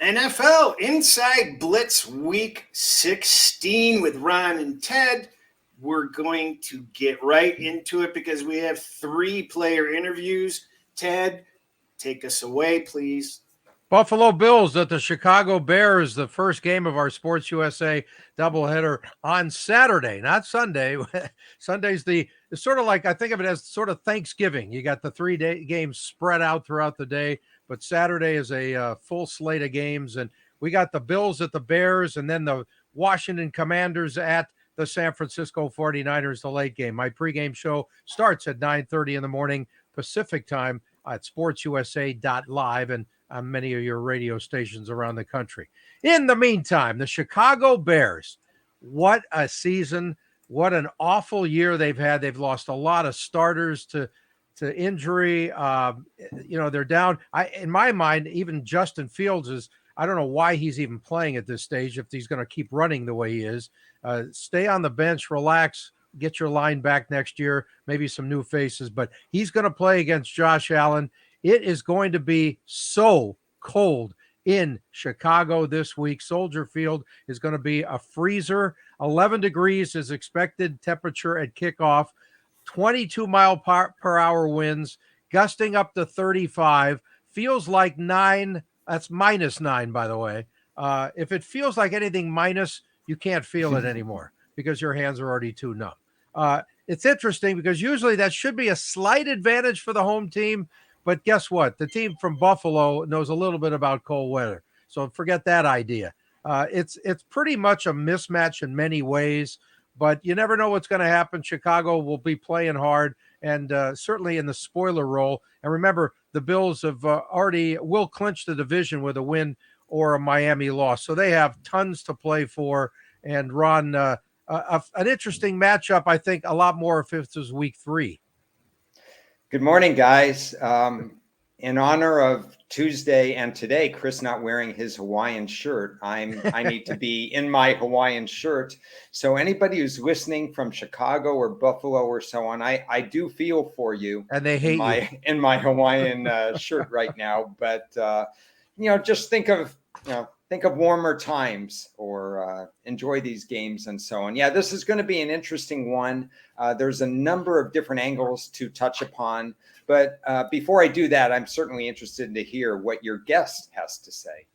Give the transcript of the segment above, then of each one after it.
NFL Inside Blitz Week 16 with Ron and Ted. We're going to get right into it because we have 3 player interviews. Ted, take us away, please. Buffalo Bills at the Chicago Bears, the first game of our Sports USA doubleheader on Saturday, not Sunday. Sunday's it's sort of like, I think of it as sort of Thanksgiving. You got the 3-day games spread out throughout the day, but Saturday is a full slate of games. And we got the Bills at the Bears and then the Washington Commanders at the San Francisco 49ers, the late game. My pregame show starts at 9:30 in the morning Pacific time at sportsusa.live and on many of your radio stations around the country. In the meantime, the Chicago Bears, what a season. What an awful year they've had. They've lost a lot of starters to injury. They're down. In my mind, even Justin Fields is, I don't know why he's even playing at this stage if he's going to keep running the way he is. Stay on the bench, relax, get your line back next year, maybe some new faces, but he's going to play against Josh Allen. It is going to be so cold in Chicago this week. Soldier Field is going to be a freezer. 11 degrees is expected temperature at kickoff. 22 mile per hour winds, gusting up to 35. Feels like 9. That's -9, by the way. If it feels like anything minus, you can't feel it anymore because your hands are already too numb. It's interesting because usually that should be a slight advantage for the home team. But guess what? The team from Buffalo knows a little bit about cold weather. So forget that idea. It's pretty much a mismatch in many ways, but you never know what's going to happen. Chicago will be playing hard and certainly in the spoiler role. And remember, the Bills have will clinch the division with a win or a Miami loss. So they have tons to play for. And Ron, an interesting matchup, I think, a lot more if it was week 3. Good morning, guys. In honor of Tuesday and today, Chris not wearing his Hawaiian shirt, I need to be in my Hawaiian shirt. So anybody who's listening from Chicago or Buffalo or so on, I do feel for you. And they hate you. In my Hawaiian shirt right now. But just think of warmer times or enjoy these games and so on. Yeah, this is going to be an interesting one. There's a number of different angles to touch upon. But before I do that, I'm certainly interested to hear what your guest has to say.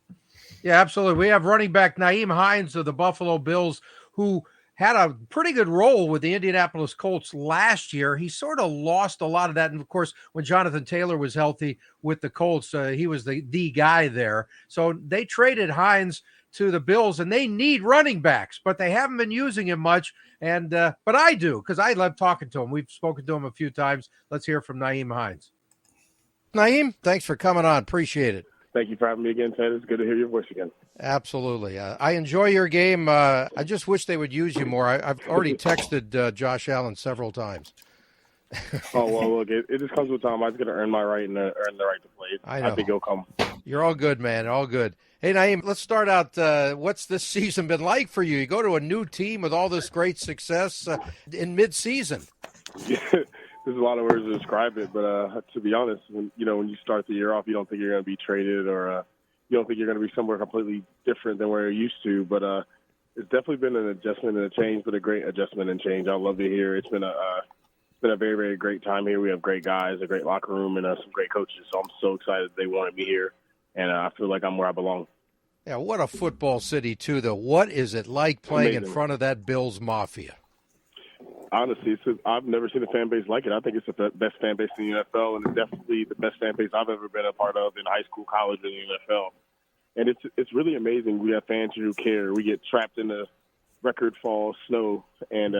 Yeah, absolutely. We have running back Nyheim Hines of the Buffalo Bills, who had a pretty good role with the Indianapolis Colts last year. He sort of lost a lot of that. And, of course, when Jonathan Taylor was healthy with the Colts, he was the guy there. So they traded Hines to the Bills, and they need running backs, but they haven't been using him much. And but I do, because I love talking to him. We've spoken to him a few times. Let's hear from Nyheim Hines. Nyheim, thanks for coming on. Appreciate it. Thank you for having me again, Ted. It's good to hear your voice again. Absolutely. I enjoy your game. I just wish they would use you more. I've already texted Josh Allen several times. Oh, well, look, it just comes with time. I was going to earn my right and earn the right to play. I think it'll come. You're all good, man. All good. Hey, Nyheim, let's start out. What's this season been like for you? You go to a new team with all this great success in mid-season. Yeah, there's a lot of words to describe it, but to be honest, when you start the year off, you don't think you're going to be traded or you don't think you're going to be somewhere completely different than where you're used to. But it's definitely been an adjustment and a change, but a great adjustment and change. I love it here. It's been a very, very great time here. We have great guys, a great locker room, and some great coaches. So I'm so excited they wanted me here, and I feel like I'm where I belong. Yeah, what a football city, too, though. What is it like playing in front of that Bills Mafia? Honestly, I've never seen a fan base like it. I think it's the best fan base in the NFL, and it's definitely the best fan base I've ever been a part of in high school, college, and the NFL. And it's really amazing. We have fans who care. We get trapped in the record fall snow, and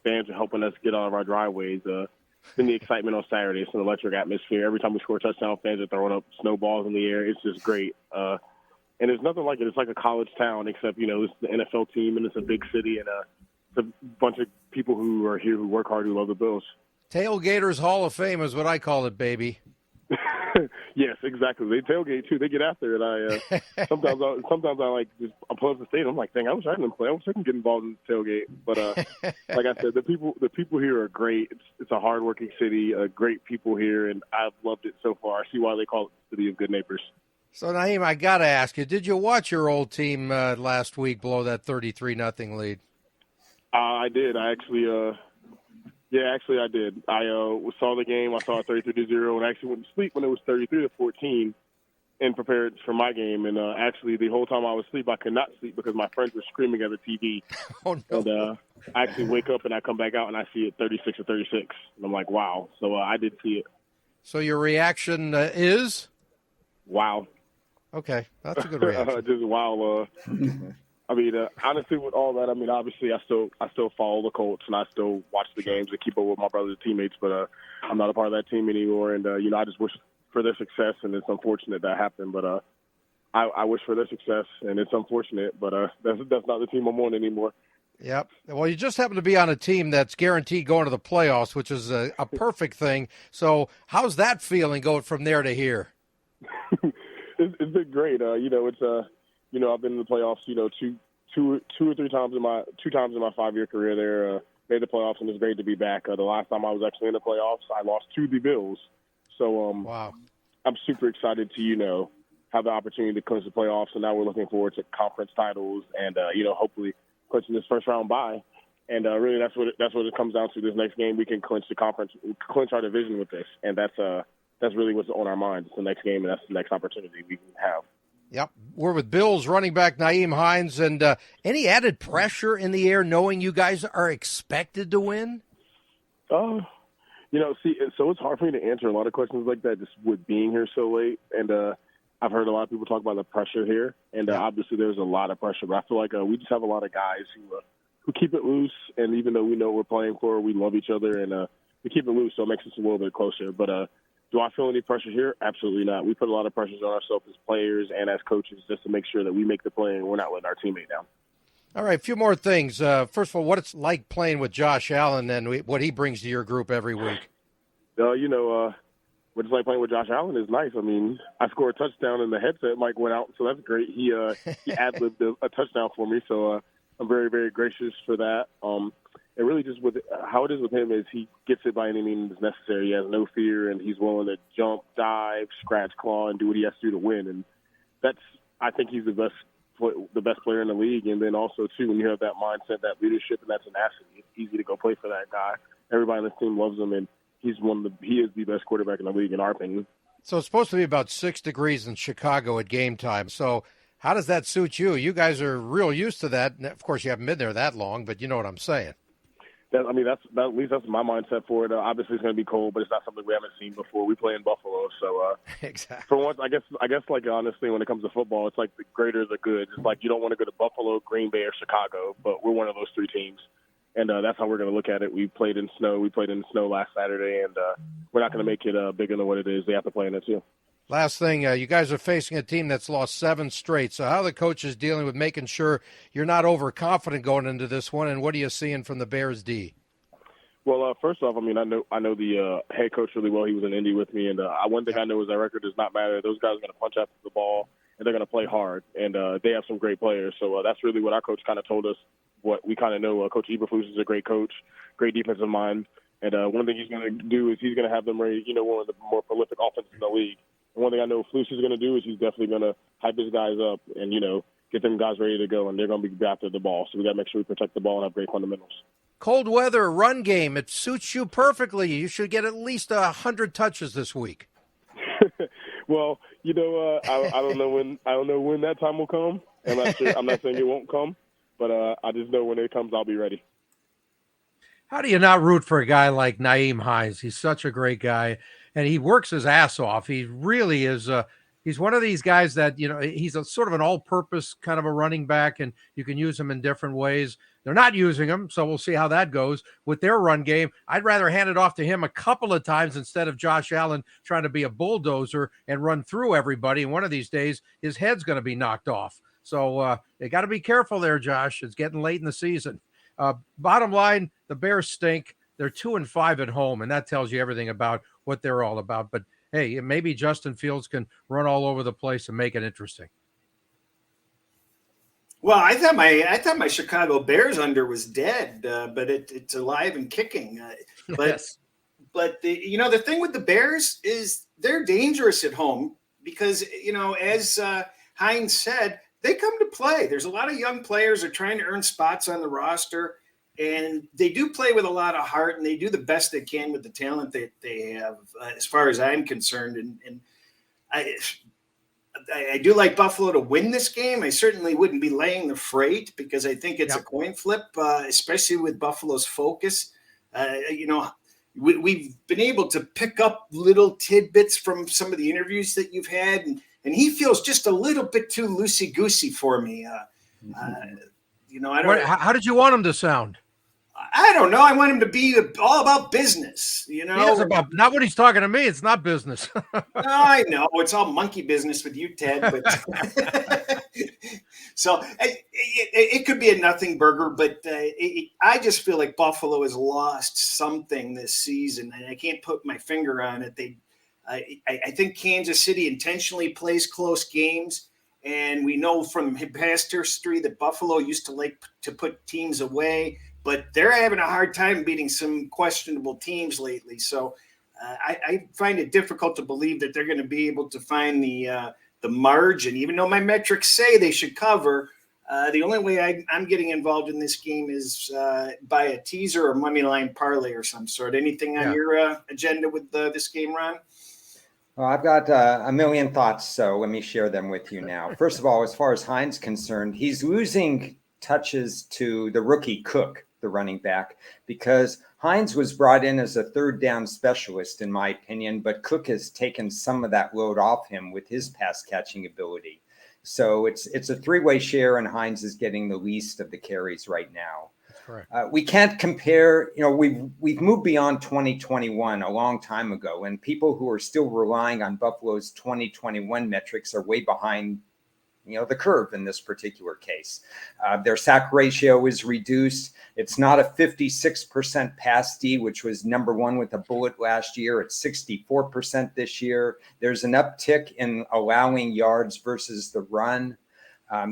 fans are helping us get out of our driveways. Then the excitement on Saturday, it's an electric atmosphere. Every time we score a touchdown, fans are throwing up snowballs in the air. It's just great. And there's nothing like it. It's like a college town, except, it's the NFL team, and it's a big city, and it's a bunch of people who are here who work hard, who love the Bills. Tailgaters Hall of Fame is what I call it, baby. Yes, exactly. They tailgate too. They get after it. Sometimes I like just I pull up the stadium. I'm like, dang, I wish I didn't play. I wish I could get involved in the tailgate. But like I said, the people here are great. It's a hardworking city. Great people here, and I've loved it so far. I see why they call it the city of good neighbors. So, Naeem, I got to ask you, did you watch your old team last week blow that 33-0 lead? I did. I actually, actually I did. I saw the game. I saw it 33-0, and actually went to sleep when it was 33-14, and prepared for my game. And actually, the whole time I was asleep, I could not sleep because my friends were screaming at the TV. Oh no! And I actually wake up and I come back out and I see it 36-36, and I'm like, wow. So I did see it. So your reaction is? Wow. Okay, that's a good reaction. Just wow. I mean, honestly, with all that, I mean, obviously, I still follow the Colts and I still watch the games and keep up with my brother's teammates. But I'm not a part of that team anymore, and I just wish for their success, and it's unfortunate that happened. But I wish for their success, and it's unfortunate. But that's not the team I'm on anymore. Yep. Well, you just happen to be on a team that's guaranteed going to the playoffs, which is a perfect thing. So, how's that feeling going from there to here? It's been great. It's I've been in the playoffs, two or three times in my 5-year career there. Made the playoffs, and it's great to be back. The last time I was actually in the playoffs, I lost to the Bills. So wow. I'm super excited to have the opportunity to clinch the playoffs, and now we're looking forward to conference titles and hopefully clinching this first round bye. And really, that's what it comes down to. This next game, we can clinch the conference, clinch our division with this, and that's really what's on our minds. It's the next game, and that's the next opportunity we can have. Yep. We're with Bills running back Nyheim Hines. And any added pressure in the air knowing you guys are expected to win? So it's hard for me to answer a lot of questions like that just with being here so late. And I've heard a lot of people talk about the pressure here. And obviously there's a lot of pressure. But I feel like we just have a lot of guys who keep it loose. And even though we know what we're playing for, we love each other. And we keep it loose, so it makes us a little bit closer. But do I feel any pressure here? Absolutely not. We put a lot of pressures on ourselves as players and as coaches just to make sure that we make the play and we're not letting our teammate down. All right, a few more things. First of all, what it's like playing with Josh Allen and what he brings to your group every week. What it's like playing with Josh Allen is nice. I mean, I scored a touchdown and the headset mic went out, so that's great. He ad-libbed a touchdown for me, so I'm very, very gracious for that. And really just with how it is with him is he gets it by any means necessary. He has no fear, and he's willing to jump, dive, scratch, claw, and do what he has to do to win. And I think he's the best player in the league. And then also, too, when you have that mindset, that leadership, and that tenacity, it's easy to go play for that guy. Everybody on this team loves him, and he is the best quarterback in the league, in our opinion. So it's supposed to be about 6 degrees in Chicago at game time. So how does that suit you? You guys are real used to that. Of course, you haven't been there that long, but you know what I'm saying. At least that's my mindset for it. Obviously, it's going to be cold, but it's not something we haven't seen before. We play in Buffalo, so exactly. For once, I guess, like honestly, when it comes to football, it's like the greater the good. It's like you don't want to go to Buffalo, Green Bay, or Chicago, but we're one of those three teams, and that's how we're going to look at it. We played in snow. We played in the snow last Saturday, and we're not going to make it bigger than what it is. They have to play in it too. Last thing, you guys are facing a team that's lost 7 straight. So how are the coaches dealing with making sure you're not overconfident going into this one, and what are you seeing from the Bears D? Well, first off, I mean, I know the head coach really well. He was in Indy with me, and one thing I know is that record does not matter. Those guys are going to punch after the ball, and they're going to play hard, and they have some great players. So that's really what our coach kind of told us. What we kind of know, Coach Eberflus is a great coach, great defensive mind, and one thing he's going to do is he's going to have them ready. One of the more prolific offenses in the league. And one thing I know Flus is going to do is he's definitely going to hype his guys up and get them guys ready to go, and they're going to be after the ball. So we got to make sure we protect the ball and have great fundamentals. Cold weather, run game, it suits you perfectly. You should get at least 100 touches this week. Well, I don't know when that time will come. I'm not sure. I'm not saying it won't come, but I just know when it comes, I'll be ready. How do you not root for a guy like Nyheim Hines? He's such a great guy, and he works his ass off. He really is. He's one of these guys that, he's a sort of an all-purpose kind of a running back, and you can use him in different ways. They're not using him, so we'll see how that goes with their run game. I'd rather hand it off to him a couple of times instead of Josh Allen trying to be a bulldozer and run through everybody. And one of these days, his head's going to be knocked off. So they got to be careful there, Josh. It's getting late in the season. Bottom line, the Bears stink. They're 2-5 at home, and that tells you everything about what they're all about. But hey, maybe Justin Fields can run all over the place and make it interesting. Well, I thought my Chicago Bears under was dead, but it's alive and kicking. But Yes. But the thing with the Bears is they're dangerous at home. because, as Hines said, they come to play. There's a lot of young players are trying to earn spots on the roster, and they do play with a lot of heart, and they do the best they can with the talent that they have, as far as I'm concerned. And I do like Buffalo to win this game. I certainly wouldn't be laying the freight because I think it's a coin flip, especially with Buffalo's focus. We've been able to pick up little tidbits from some of the interviews that you've had, and he feels just a little bit too loosey-goosey for me. I don't. How did you want him to sound? I don't know. I want him to be all about business. He is about, not when he's talking to me. It's not business. No, I know it's all monkey business with you, Ted. But so it could be a nothing burger, but I just feel like Buffalo has lost something this season, and I can't put my finger on it. I think Kansas City intentionally plays close games, and we know from past history that Buffalo used to like to put teams away. But they're having a hard time beating some questionable teams lately. So I find it difficult to believe that they're going to be able to find the margin, even though my metrics say they should cover. The only way I'm getting involved in this game is by a teaser or money line parlay or some sort. Anything on your agenda with this game, Ron? Well, I've got a million thoughts, so let me share them with you now. First of all, as far as Hines concerned, he's losing touches to the rookie Cook, the running back, because Hines was brought in as a third down specialist, in my opinion, but Cook has taken some of that load off him with his pass catching ability. So it's a three-way share, and Hines is getting the least of the carries right now. Correct. We can't compare, we've moved beyond 2021 a long time ago, and people who are still relying on Buffalo's 2021 metrics are way behind the curve in this particular case. Their sack ratio is reduced. It's not a 56% pass D, which was number one with a bullet last year. It's 64% this year. There's an uptick in allowing yards versus the run.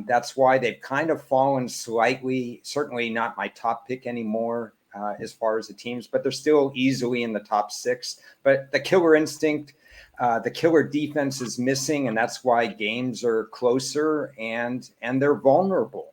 That's why they've kind of fallen slightly, certainly not my top pick anymore as far as the teams, but they're still easily in the top 6. But the killer instinct, the killer defense is missing, and that's why games are closer and they're vulnerable.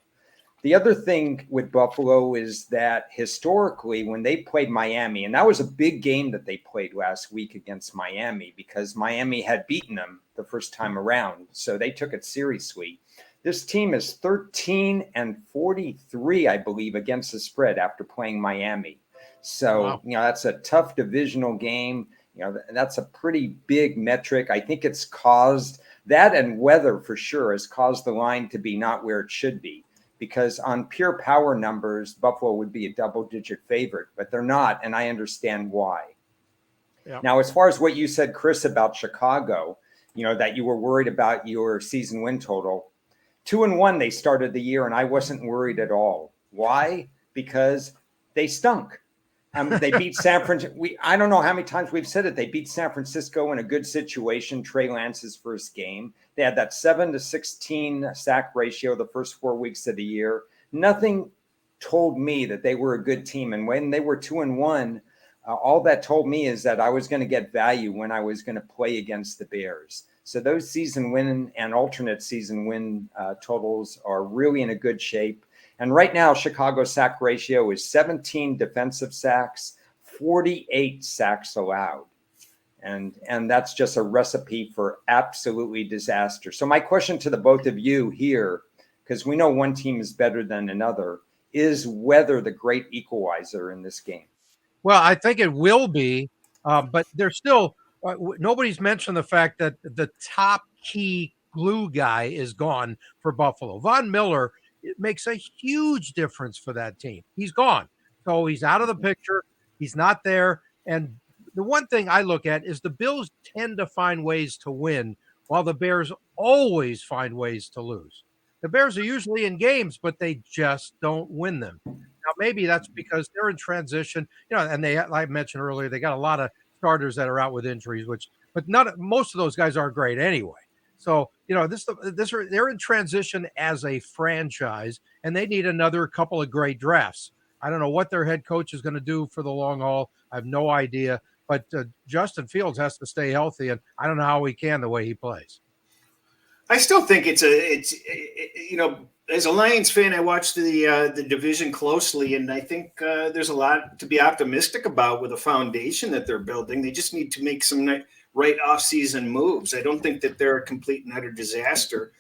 The other thing with Buffalo is that historically, when they played Miami, and that was a big game that they played last week against Miami because Miami had beaten them the first time around, so they took it seriously. This team is 13-43, I believe, against the spread after playing Miami. So, wow. That's a tough divisional game. That's a pretty big metric. I think it's caused that, and weather for sure has caused the line to be not where it should be, because on pure power numbers, Buffalo would be a double-digit favorite, but they're not, and I understand why. Yeah. Now, as far as what you said, Chris, about Chicago, that you were worried about your season win total, 2-1 they started the year, and I wasn't worried at all. Why? Because they stunk. They beat San Francisco. I don't know how many times we've said it. They beat San Francisco in a good situation. Trey Lance's first game. They had that 7-16 sack ratio the first 4 weeks of the year. Nothing told me that they were a good team. And when they were 2-1, all that told me is that I was going to get value when I was going to play against the Bears. So those season win and alternate season win totals are really in a good shape. And right now, Chicago's sack ratio is 17 defensive sacks, 48 sacks allowed. And that's just a recipe for absolutely disaster. So my question to the both of you here, because we know one team is better than another, is whether the great equalizer in this game. Well, I think it will be, but there's still nobody's mentioned the fact that the top key glue guy is gone for Buffalo. Von Miller, it makes a huge difference for that team. He's gone. So he's out of the picture. He's not there. And the one thing I look at is the Bills tend to find ways to win, while the Bears always find ways to lose. The Bears are usually in games, but they just don't win them. Now, maybe that's because they're in transition, and they, like I mentioned earlier, they got a lot of starters that are out with injuries, but most of those guys aren't great anyway. So, they're in transition as a franchise, and they need another couple of great drafts. I don't know what their head coach is going to do for the long haul. I have no idea, but Justin Fields has to stay healthy, and I don't know how he can the way he plays. I still think it's as a Lions fan, I watched the division closely, and I think there's a lot to be optimistic about with the foundation that they're building. They just need to make some right off-season moves. I don't think that they're a complete and utter disaster.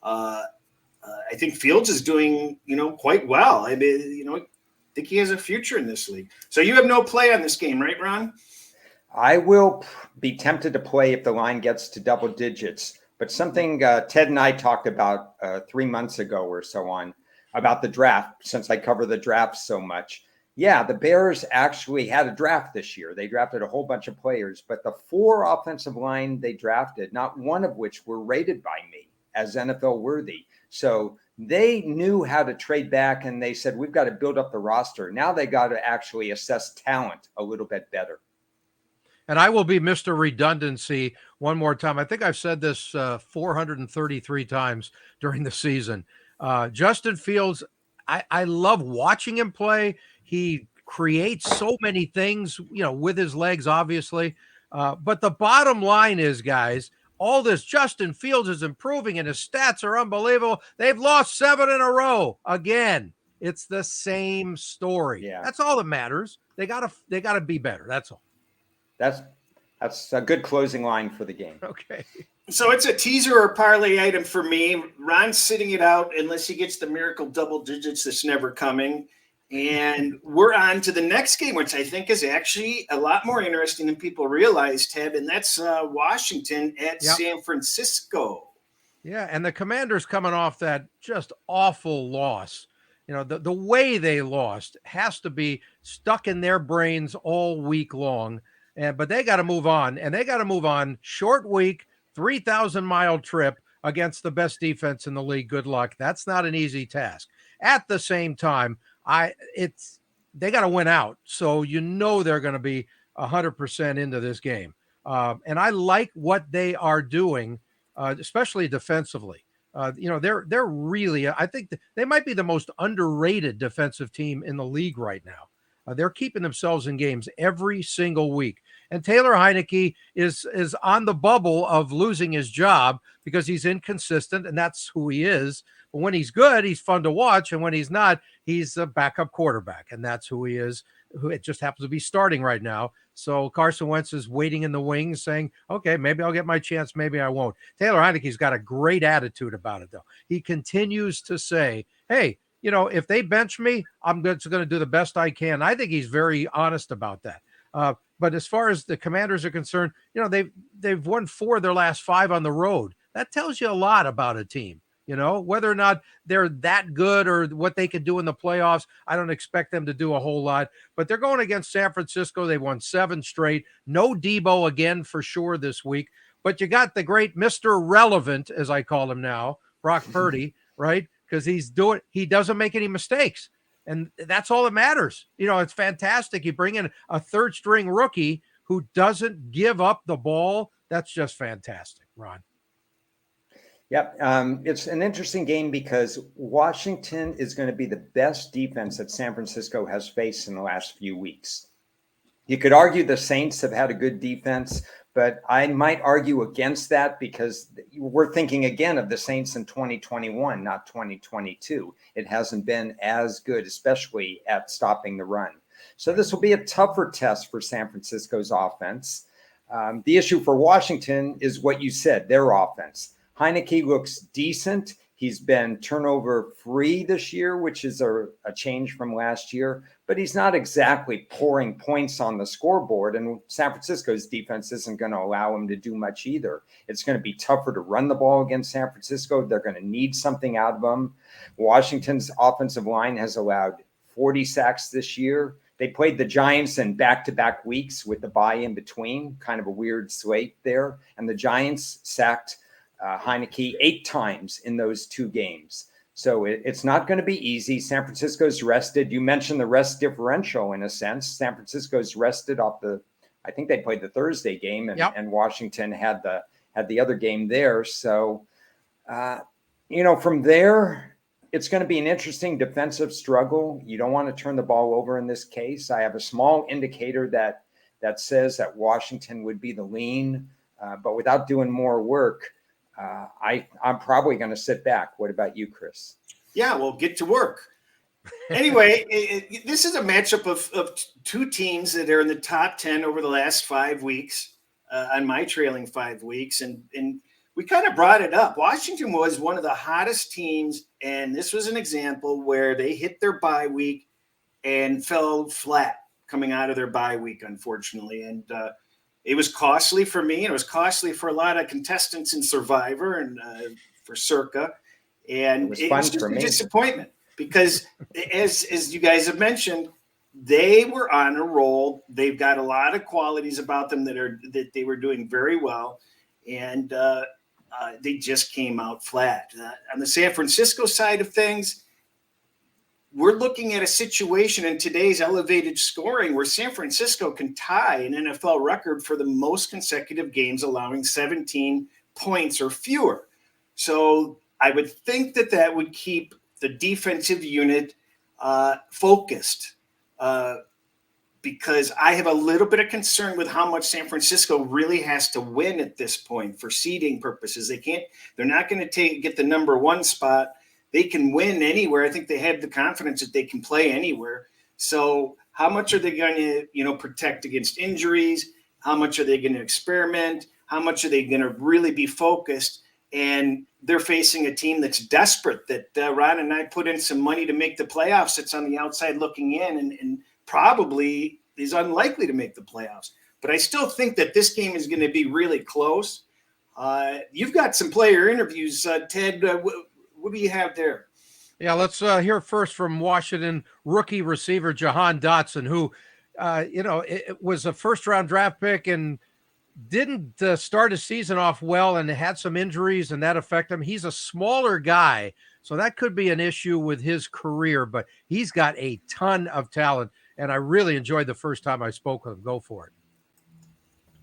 I think Fields is doing, quite well. I mean, I think he has a future in this league. So you have no play on this game, right, Ron? I will be tempted to play if the line gets to double digits. But something Ted and I talked about 3 months ago or so on about the draft, since I cover the draft so much. Yeah, the Bears actually had a draft this year. They drafted a whole bunch of players, but the 4 offensive line they drafted, not one of which were rated by me as NFL worthy. So they knew how to trade back, and they said, we've got to build up the roster. Now they got to actually assess talent a little bit better. And I will be Mr. Redundancy one more time. I think I've said this 433 times during the season. Justin Fields, I love watching him play. He creates so many things, with his legs, obviously. But the bottom line is, guys, all this Justin Fields is improving and his stats are unbelievable. They've lost 7 in a row again. It's the same story. Yeah. That's all that matters. They gotta be better. That's all. That's a good closing line for the game. Okay. So it's a teaser or parlay item for me. Ron's sitting it out unless he gets the miracle double digits that's never coming. And we're on to the next game, which I think is actually a lot more interesting than people realize, Ted, and that's Washington at San Francisco. Yeah, and the Commanders coming off that just awful loss. The way they lost has to be stuck in their brains all week long. But they got to move on, and they got to move on. Short week, 3,000-mile trip against the best defense in the league. Good luck. That's not an easy task. At the same time, they got to win out. So they're going to be 100% into this game. And I like what they are doing, especially defensively. They're really, I think they might be the most underrated defensive team in the league right now. They're keeping themselves in games every single week. And Taylor Heineke is on the bubble of losing his job because he's inconsistent, and that's who he is. But when he's good, he's fun to watch. And when he's not, he's a backup quarterback, and that's who he is. Who it just happens to be starting right now. So Carson Wentz is waiting in the wings saying, okay, maybe I'll get my chance. Maybe I won't. Taylor Heineke's got a great attitude about it, though. He continues to say, hey, if they bench me, I'm just going to do the best I can. I think he's very honest about that. But as far as the Commanders are concerned, they've won 4 of their last 5 on the road. That tells you a lot about a team. Whether or not they're that good or what they could do in the playoffs, I don't expect them to do a whole lot. But they're going against San Francisco. They won 7 straight. No Debo again for sure this week. But you got the great Mr. Relevant, as I call him now, Brock Purdy, right? Because he doesn't make any mistakes. And that's all that matters. It's fantastic. You bring in a third-string rookie who doesn't give up the ball. That's just fantastic, Ron. Yep. It's an interesting game because Washington is going to be the best defense that San Francisco has faced in the last few weeks. You could argue the Saints have had a good defense, but I might argue against that because we're thinking again of the Saints in 2021, not 2022. It hasn't been as good, especially at stopping the run. So this will be a tougher test for San Francisco's offense. The issue for Washington is what you said, their offense. Heineke looks decent. He's been turnover free this year, which is a change from last year, but he's not exactly pouring points on the scoreboard. And San Francisco's defense isn't going to allow him to do much either. It's going to be tougher to run the ball against San Francisco. They're going to need something out of them. Washington's offensive line has allowed 40 sacks this year. They played the Giants in back-to-back weeks with the bye in between, kind of a weird slate there. And the Giants sacked Heineke 8 times in those 2 games. So it's not going to be easy. San Francisco's rested. You mentioned the rest differential in a sense. San Francisco's rested off I think they played the Thursday game and Washington had the other game there. So, from there, it's going to be an interesting defensive struggle. You don't want to turn the ball over in this case. I have a small indicator that says that Washington would be the lean, but without doing more work, I'm probably going to sit back. What about you, Chris? Yeah, well, get to work. Anyway, this is a matchup of two teams that are in the top 10 over the last 5 weeks on my trailing 5 weeks. And we kind of brought it up. Washington was one of the hottest teams, and this was an example where they hit their bye week and fell flat coming out of their bye week, unfortunately. And it was costly for me, and it was costly for a lot of contestants in Survivor and for Circa. And it was just a disappointment because, as you guys have mentioned, they were on a roll. They've got a lot of qualities about them that they were doing very well, and they just came out flat. On the San Francisco side of things, we're looking at a situation in today's elevated scoring where San Francisco can tie an NFL record for the most consecutive games allowing 17 points or fewer. So I would think that would keep the defensive unit focused because I have a little bit of concern with how much San Francisco really has to win at this point for seeding purposes. They're not going to get the number one spot. They can win anywhere. I think they have the confidence that they can play anywhere. So how much are they going to, protect against injuries? How much are they going to experiment? How much are they going to really be focused? And they're facing a team that's desperate, that Ron and I put in some money to make the playoffs. It's on the outside looking in and probably is unlikely to make the playoffs. But I still think that this game is going to be really close. You've got some player interviews, Ted. What do you have there? Yeah, let's hear first from Washington rookie receiver Jahan Dotson, who, it was a first-round draft pick and didn't start his season off well and had some injuries, and that affected him. He's a smaller guy, so that could be an issue with his career, but he's got a ton of talent, and I really enjoyed the first time I spoke with him. Go for it.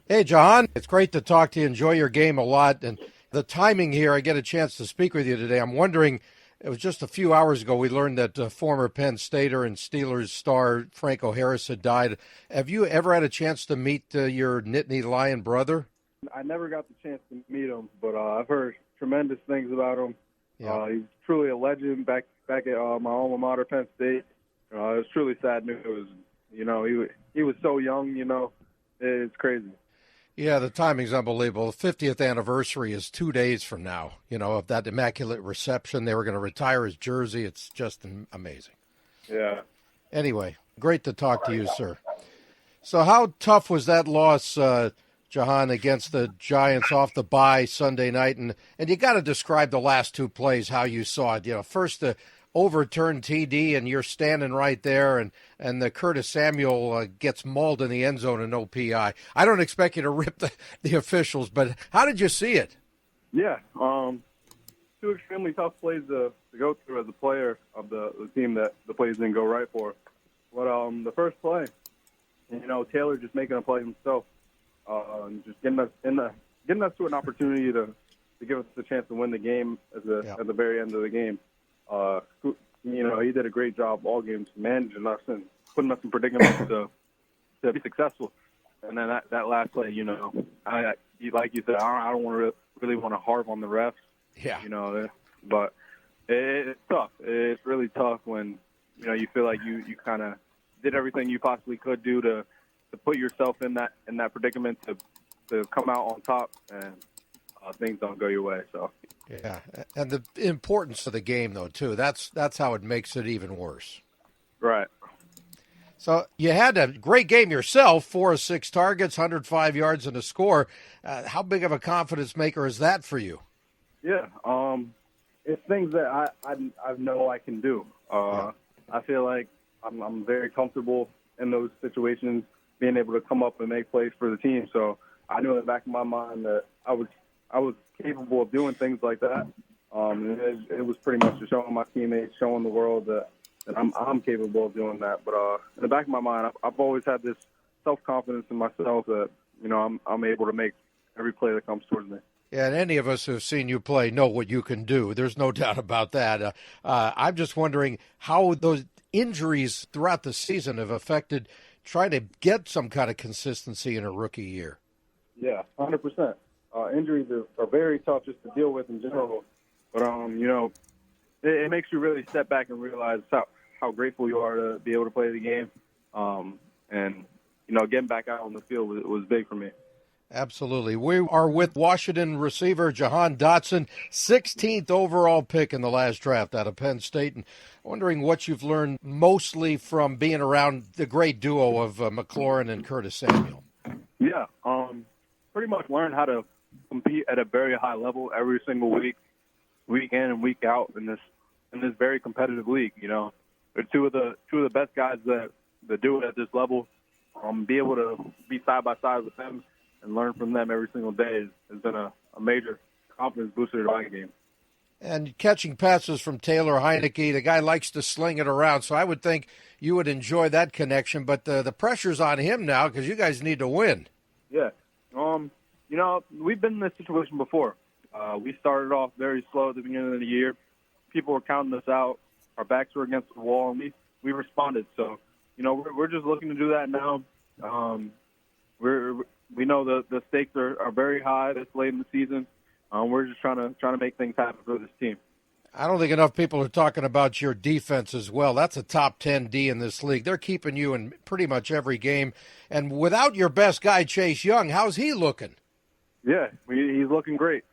Hey, Jahan, it's great to talk to you. Enjoy your game a lot, and the timing here, I get a chance to speak with you today. I'm wondering, it was just a few hours ago we learned that former Penn Stater and Steelers star Franco Harris had died. Have you ever had a chance to meet your Nittany Lion brother? I never got the chance to meet him, but I've heard tremendous things about him. Yeah. He's truly a legend back at my alma mater, Penn State. It was truly sad news. He was so young, it's crazy. Yeah, the timing's unbelievable. The 50th anniversary is 2 days from now, of that Immaculate Reception. They were going to retire his jersey. It's just amazing. Yeah. Anyway, great to talk to you, sir. So how tough was that loss, Jahan, against the Giants off the bye Sunday night? And you got to describe the last two plays, how you saw it. First the overturned TD, and you're standing right there, and the Curtis Samuel gets mauled in the end zone and no PI. I don't expect you to rip the officials, but how did you see it? Yeah, two extremely tough plays to go through as a player of the team that the plays didn't go right for. But the first play, Taylor just making a play himself, just getting us to an opportunity to give us the chance to win the game at the very end of the game. He did a great job all games managing us and putting us in predicaments to be successful. And then that last play, like you said, I don't really want to harp on the refs. Yeah. But it's tough. It's really tough when you feel like you kind of did everything you possibly could do to put yourself in that predicament to come out on top, and things don't go your way. So. Yeah, and the importance of the game, though, too. That's how it makes it even worse. Right. So you had a great game yourself, 4 of 6 targets, 105 yards and a score. How big of a confidence maker is that for you? Yeah, it's things that I know I can do. I feel like I'm very comfortable in those situations, being able to come up and make plays for the team. So I knew in the back of my mind that I was capable of doing things like that. It was pretty much just showing my teammates, showing the world that I'm capable of doing that. But in the back of my mind, I've always had this self-confidence in myself that I'm able to make every play that comes towards me. Yeah, and any of us who have seen you play know what you can do. There's no doubt about that. I'm just wondering how those injuries throughout the season have affected trying to get some kind of consistency in a rookie year. Yeah, 100%. injuries are very tough just to deal with in general. But it makes you really step back and realize how grateful you are to be able to play the game. And getting back out on the field was big for me. Absolutely. We are with Washington receiver Jahan Dotson, 16th overall pick in the last draft out of Penn State. And wondering what you've learned mostly from being around the great duo of McLaurin and Curtis Samuel. Yeah, pretty much learned how to compete at a very high level every single week in and week out in this very competitive league. They're two of the best guys that do it at this level. Be able to be side by side with them and learn from them every single day has been a major confidence booster to my game. And catching passes from Taylor Heineke, the guy likes to sling it around, so I would think you would enjoy that connection. But the pressure's on him now because you guys need to win. Yeah. We've been in this situation before. We started off very slow at the beginning of the year. People were counting us out. Our backs were against the wall, and we responded. So, we're just looking to do that now. We know the stakes are very high this late in the season. We're just trying to make things happen for this team. I don't think enough people are talking about your defense as well. That's a top 10 D in this league. They're keeping you in pretty much every game. And without your best guy, Chase Young, how's he looking? Yeah, he's looking great.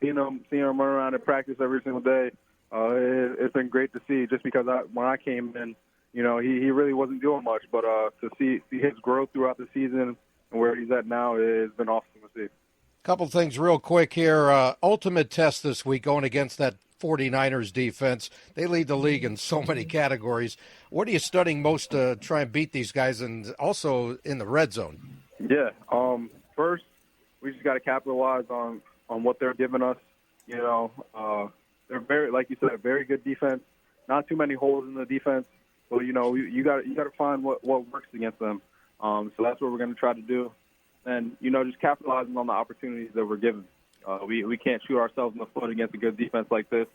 Seeing him run around at practice every single day, it's been great to see. Just because when I came in, he really wasn't doing much. But to see his growth throughout the season and where he's at now has been awesome to see. Couple things real quick here. Ultimate test this week going against that 49ers defense. They lead the league in so many categories. What are you studying most to try and beat these guys, and also in the red zone? Yeah. First, we just got to capitalize on what they're giving us. They're very, like you said, very good defense. Not too many holes in the defense. But you got to find what works against them. So that's what we're going to try to do. And, just capitalizing on the opportunities that we're given. We can't shoot ourselves in the foot against a good defense like this.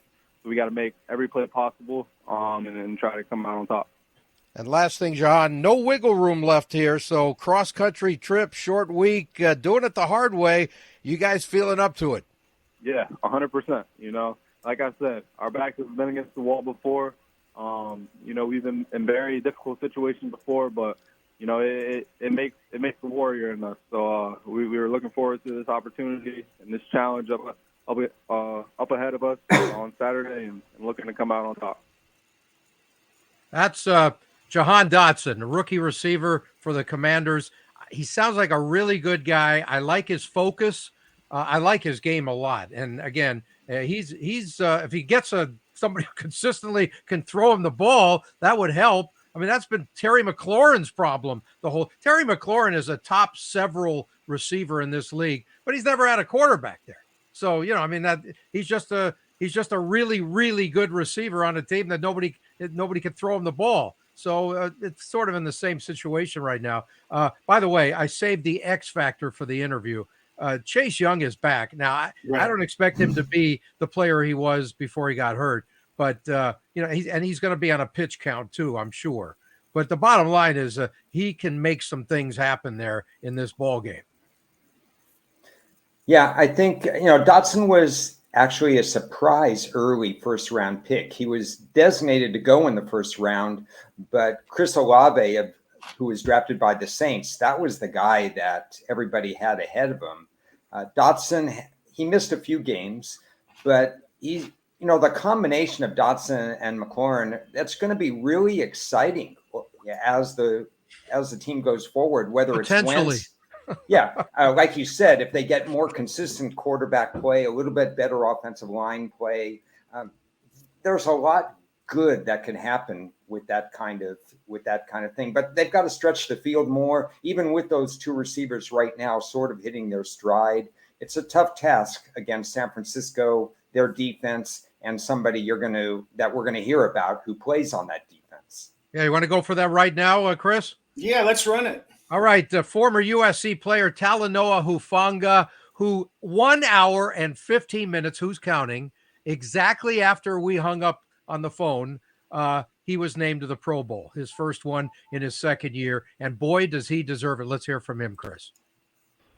So we got to make every play possible and try to come out on top. And last thing, Jahan, no wiggle room left here. So cross-country trip, short week, doing it the hard way. You guys feeling up to it? Yeah, 100%. Like I said, our backs have been against the wall before. We've been in very difficult situations before, but it makes the warrior in us. So we were looking forward to this opportunity and this challenge up ahead of us on Saturday and looking to come out on top. That's Jahan Dotson, a rookie receiver for the Commanders. He sounds like a really good guy. I like his focus. I like his game a lot. And again, he's if he gets somebody who consistently can throw him the ball, that would help. I mean, that's been Terry McLaurin's problem. Terry McLaurin is a top several receiver in this league, but he's never had a quarterback there. So, that he's just a really, really good receiver on a team that nobody can throw him the ball. So it's sort of in the same situation right now. By the way, I saved the X factor for the interview. Chase Young is back. Now, I don't expect him to be the player he was before he got hurt. But, he's going to be on a pitch count too, I'm sure. But the bottom line is he can make some things happen there in this ball game. Yeah, I think, Dotson was actually a surprise early first-round pick. He was designated to go in the first round, but Chris Olave, who was drafted by the Saints, that was the guy that everybody had ahead of him. Dotson, he missed a few games, but the combination of Dotson and McLaurin, that's going to be really exciting as the team goes forward, whether it's Wentz. Yeah, like you said, if they get more consistent quarterback play, a little bit better offensive line play, there's a lot good that can happen with that kind of thing. But they've got to stretch the field more, even with those two receivers right now sort of hitting their stride. It's a tough task against San Francisco, their defense, and somebody that we're gonna hear about who plays on that defense. Yeah, you want to go for that right now, Chris? Yeah, let's run it. All right, former USC player Talanoa Hufanga, who 1 hour and 15 minutes, who's counting, exactly after we hung up on the phone, he was named to the Pro Bowl, his first one in his second year. And boy, does he deserve it. Let's hear from him, Chris.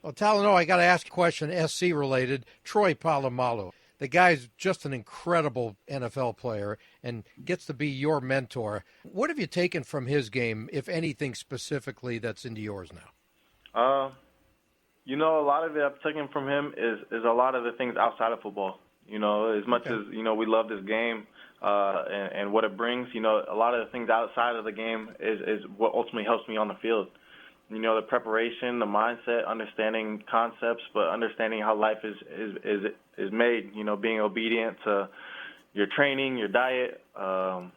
Well, Talanoa, I got to ask a question, SC related. Troy Polamalu. The guy's just an incredible NFL player and gets to be your mentor. What have you taken from his game, if anything specifically, that's into yours now? A lot of it I've taken from him is a lot of the things outside of football. As much as, we love this game and what it brings, a lot of the things outside of the game is what ultimately helps me on the field. The preparation, the mindset, understanding concepts, but understanding how life is made, being obedient to your training, your diet, your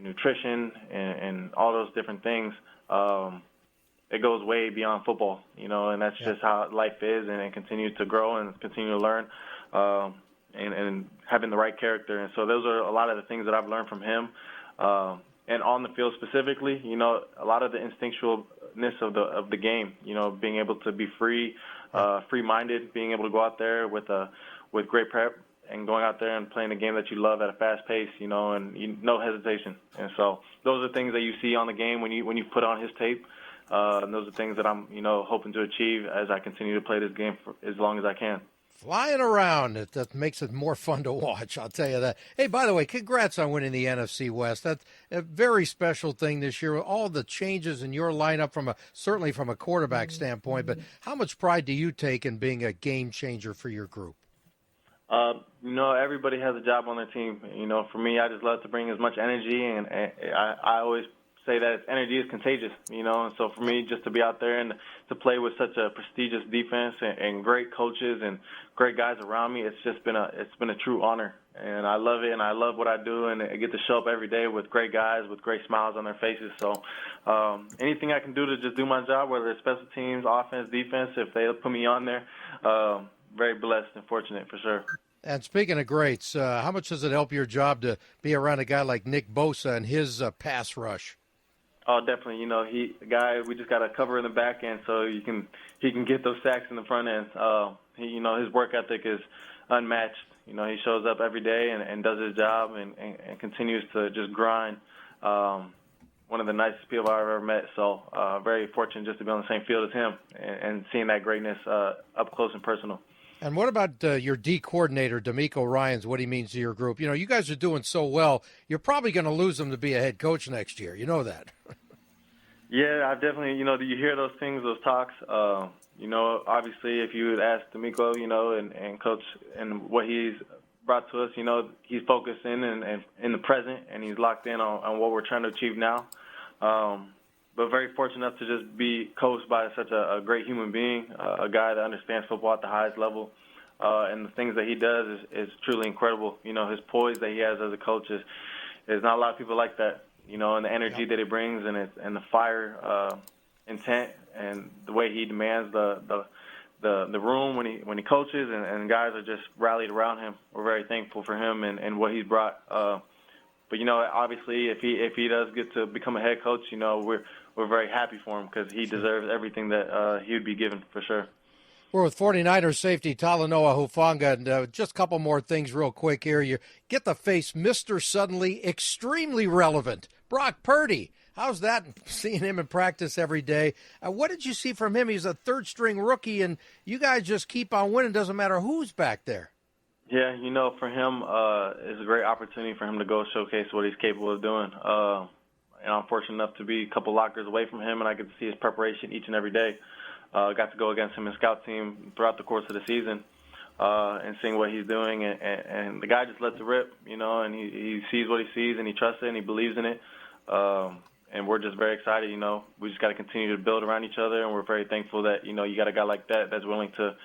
nutrition, and all those different things. It goes way beyond football, and that's just how life is, and it continues to grow and continue to learn, and having the right character. And so those are a lot of the things that I've learned from him. And on the field specifically, a lot of the instinctualness of the game, being able to be free-minded, being able to go out there with great prep and going out there and playing a game that you love at a fast pace, and no hesitation. And so those are things that you see on the game when you put on his tape. And those are things that I'm, hoping to achieve as I continue to play this game for as long as I can. Flying around, that makes it more fun to watch, I'll tell you that. Hey, by the way, congrats on winning the NFC West. That's a very special thing this year. All the changes in your lineup certainly from a quarterback standpoint, but how much pride do you take in being a game changer for your group? Everybody has a job on their team. For me, I just love to bring as much energy, and I always say that energy is contagious, and so for me just to be out there and to play with such a prestigious defense and great coaches and great guys around me, it's been a true honor, and I love it, and I love what I do, and I get to show up every day with great guys with great smiles on their faces. So anything I can do to just do my job, whether it's special teams, offense, defense, if they put me on there, very blessed and fortunate for sure. And speaking of greats, how much does it help your job to be around a guy like Nick Bosa and his pass rush? Oh, definitely. We just got to cover in the back end so he can get those sacks in the front end. His work ethic is unmatched. He shows up every day and does his job and continues to just grind. One of the nicest people I've ever met. So very fortunate just to be on the same field as him and seeing that greatness up close and personal. And what about your D coordinator, D'Amico Ryans, what he means to your group? You guys are doing so well, you're probably going to lose him to be a head coach next year. You know that. Yeah, I've definitely, you hear those things, those talks. Obviously, if you would ask D'Amico, and Coach and what he's brought to us, he's focused in the present, and he's locked in on what we're trying to achieve now. But very fortunate enough to just be coached by such a great human being, a guy that understands football at the highest level. And the things that he does is truly incredible. His poise that he has as a coach is not a lot of people like that, and the energy that he brings and the fire intent and the way he demands the room when he coaches and guys are just rallied around him. We're very thankful for him and what he's brought. But obviously, if he does get to become a head coach, we're very happy for him because he deserves everything that he would be given for sure. We're with 49ers safety Talanoa Hufanga, and just a couple more things real quick here. You get to face Mr. Suddenly Extremely Relevant, Brock Purdy. How's that, seeing him in practice every day? What did you see from him? He's a third-string rookie, and you guys just keep on winning. Doesn't matter who's back there. Yeah, for him, it's a great opportunity for him to go showcase what he's capable of doing. And I'm fortunate enough to be a couple lockers away from him, and I get to see his preparation each and every day. Got to go against him in scout team throughout the course of the season and seeing what he's doing. And the guy just lets it rip, and he sees what he sees, and he trusts it, and he believes in it. And we're just very excited, We just got to continue to build around each other, and we're very thankful that, you got a guy like that that's willing to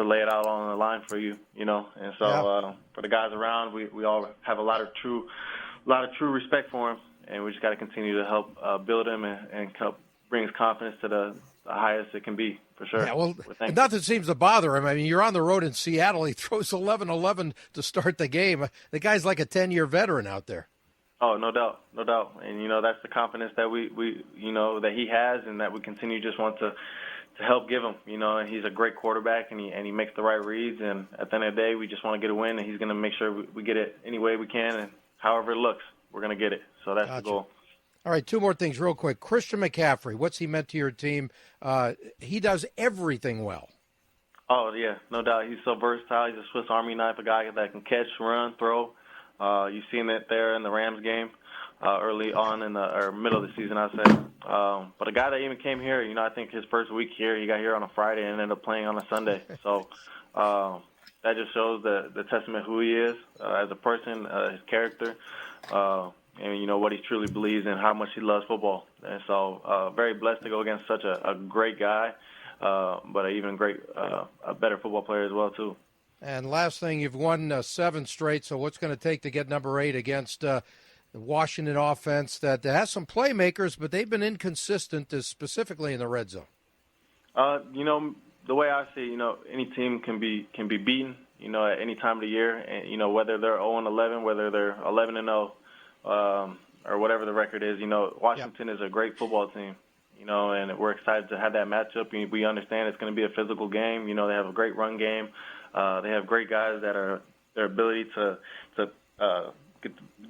lay it out on the line for you, And so for the guys around, we all have a lot of true respect for him. And we just got to continue to help build him and help bring his confidence to the highest it can be, for sure. Yeah, well, nothing seems to bother him. I mean, you're on the road in Seattle. He throws 11-11 to start the game. The guy's like a 10-year veteran out there. Oh, no doubt. And, that's the confidence that we that he has and that we continue just want to help give him, and he's a great quarterback and he makes the right reads. And at the end of the day, we just want to get a win, and he's going to make sure we get it any way we can and however it looks. We're going to get it. So that's the goal. All right, two more things real quick. Christian McCaffrey, what's he meant to your team? He does everything well. Oh yeah, no doubt. He's so versatile. He's a Swiss Army knife, a guy that can catch, run, throw. You've seen it there in the Rams game early on in the or middle of the season, I'd say. But a guy that even came here, I think his first week here, he got here on a Friday and ended up playing on a Sunday. So that just shows the testament who he is as a person, his character, and what he truly believes and how much he loves football. And so very blessed to go against such a great guy. But even a better football player as well too. And last thing, you've won 7 straight. So what's going to take to get number 8 against the Washington offense that has some playmakers, but they've been inconsistent, specifically in the red zone? The way I see, any team can be beaten, at any time of the year, and whether they're 0-11, whether they're 11-0, or whatever the record is. Washington is a great football team. And we're excited to have that matchup. We understand it's going to be a physical game. They have a great run game. They have great guys that are their ability to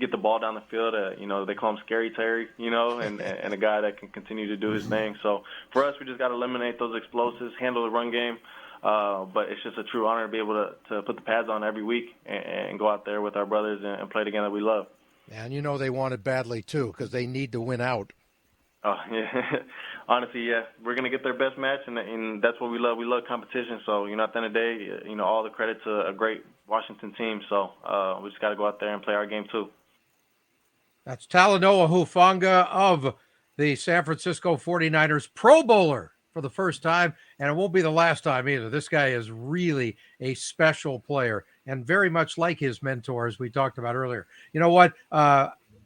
get the ball down the field. They call him Scary Terry, and a guy that can continue to do his thing. So for us, we just got to eliminate those explosives, handle the run game. But it's just a true honor to be able to put the pads on every week and go out there with our brothers and play the game that we love. And they want it badly, too, because they need to win out. Oh, yeah. Honestly, yeah. We're going to get their best match, and that's what we love. We love competition. So, at the end of the day, all the credit to a great Washington team. So we just got to go out there and play our game, too. That's Talanoa Hufanga of the San Francisco 49ers, Pro Bowler for the first time, and it won't be the last time either. This guy is really a special player and very much like his mentor, as we talked about earlier. You know what?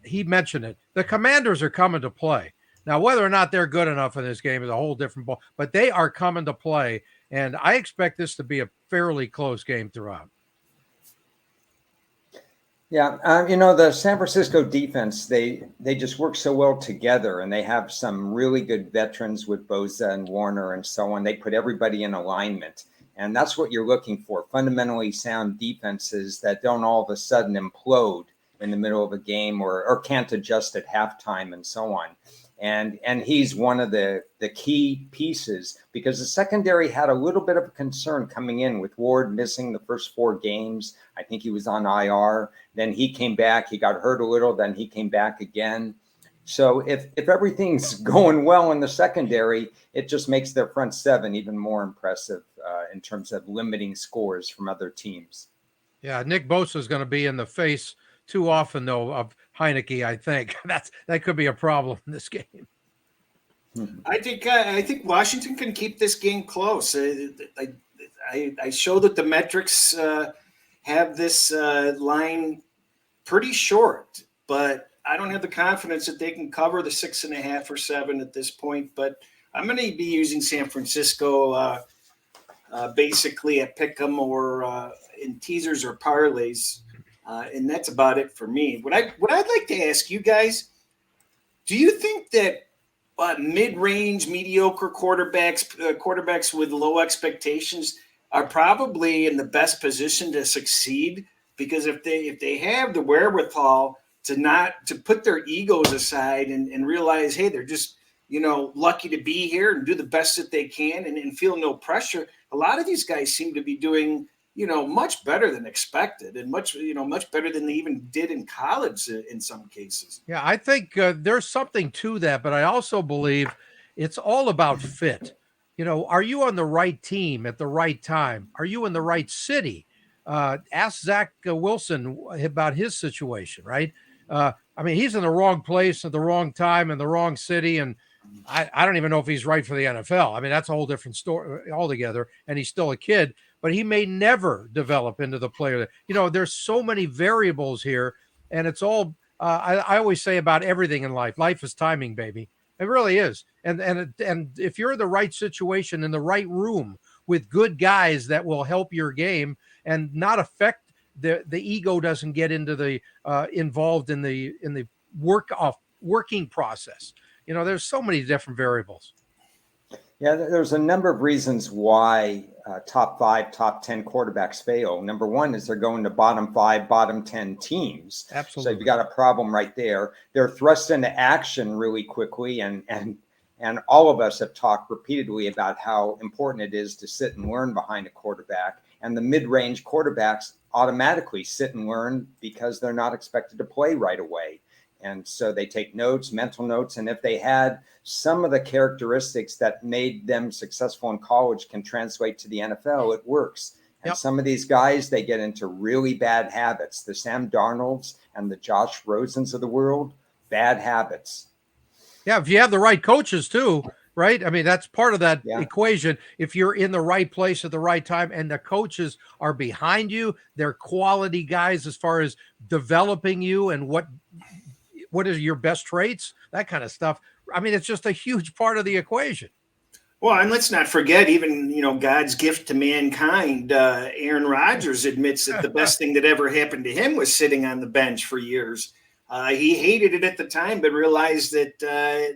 He mentioned it. The Commanders are coming to play. Now, whether or not they're good enough in this game is a whole different ball, but they are coming to play, and I expect this to be a fairly close game throughout. Yeah, the San Francisco defense, they just work so well together, and they have some really good veterans with Bosa and Warner and so on. They put everybody in alignment, and that's what you're looking for, fundamentally sound defenses that don't all of a sudden implode in the middle of a game or can't adjust at halftime and so on. And he's one of the key pieces because the secondary had a little bit of a concern coming in with Ward missing the first 4 games. I think he was on IR. Then he came back. He got hurt a little. Then he came back again. So if everything's going well in the secondary, it just makes their front 7 even more impressive in terms of limiting scores from other teams. Yeah, Nick Bosa is going to be in the face too often, though, of Heineke. I think that could be a problem in this game. I think Washington can keep this game close. I show that the metrics have this line pretty short, but I don't have the confidence that they can cover the 6.5 or 7 at this point. But I'm going to be using San Francisco basically at pick'em or in teasers or parlays. And that's about it for me. What I'd like to ask you guys, do you think that mid-range, mediocre quarterbacks with low expectations are probably in the best position to succeed? Because if they have the wherewithal to put their egos aside and realize, hey, they're just lucky to be here and do the best that they can and feel no pressure. A lot of these guys seem to be doing much better than expected and much better than they even did in college in some cases. Yeah, I think there's something to that, but I also believe it's all about fit. Are you on the right team at the right time? Are you in the right city? Ask Zach Wilson about his situation, right? He's in the wrong place at the wrong time in the wrong city, and I don't even know if he's right for the NFL. That's a whole different story altogether, and he's still a kid. But he may never develop into the player. There's so many variables here, and it's all I always say about everything in life. Life is timing, baby. It really is. And if you're in the right situation in the right room with good guys that will help your game and not affect the ego doesn't get into the involved in the working process. There's so many different variables. Yeah, there's a number of reasons why top 5, top 10 quarterbacks fail. Number one is they're going to bottom 5, bottom 10 teams. Absolutely. So you've got a problem right there. They're thrust into action really quickly, and And all of us have talked repeatedly about how important it is to sit and learn behind a quarterback. And the mid-range quarterbacks automatically sit and learn because they're not expected to play right away. And so they take notes, mental notes. And if they had some of the characteristics that made them successful in college can translate to the NFL, it works. And some of these guys, they get into really bad habits. The Sam Darnolds and the Josh Rosens of the world, bad habits. Yeah, if you have the right coaches too, right? I mean, that's part of that equation. If you're in the right place at the right time and the coaches are behind you, they're quality guys as far as developing you and what are your best traits, that kind of stuff. I mean, it's just a huge part of the equation. Well, and let's not forget, even, God's gift to mankind, Aaron Rodgers admits that the best thing that ever happened to him was sitting on the bench for years. He hated it at the time, but realized that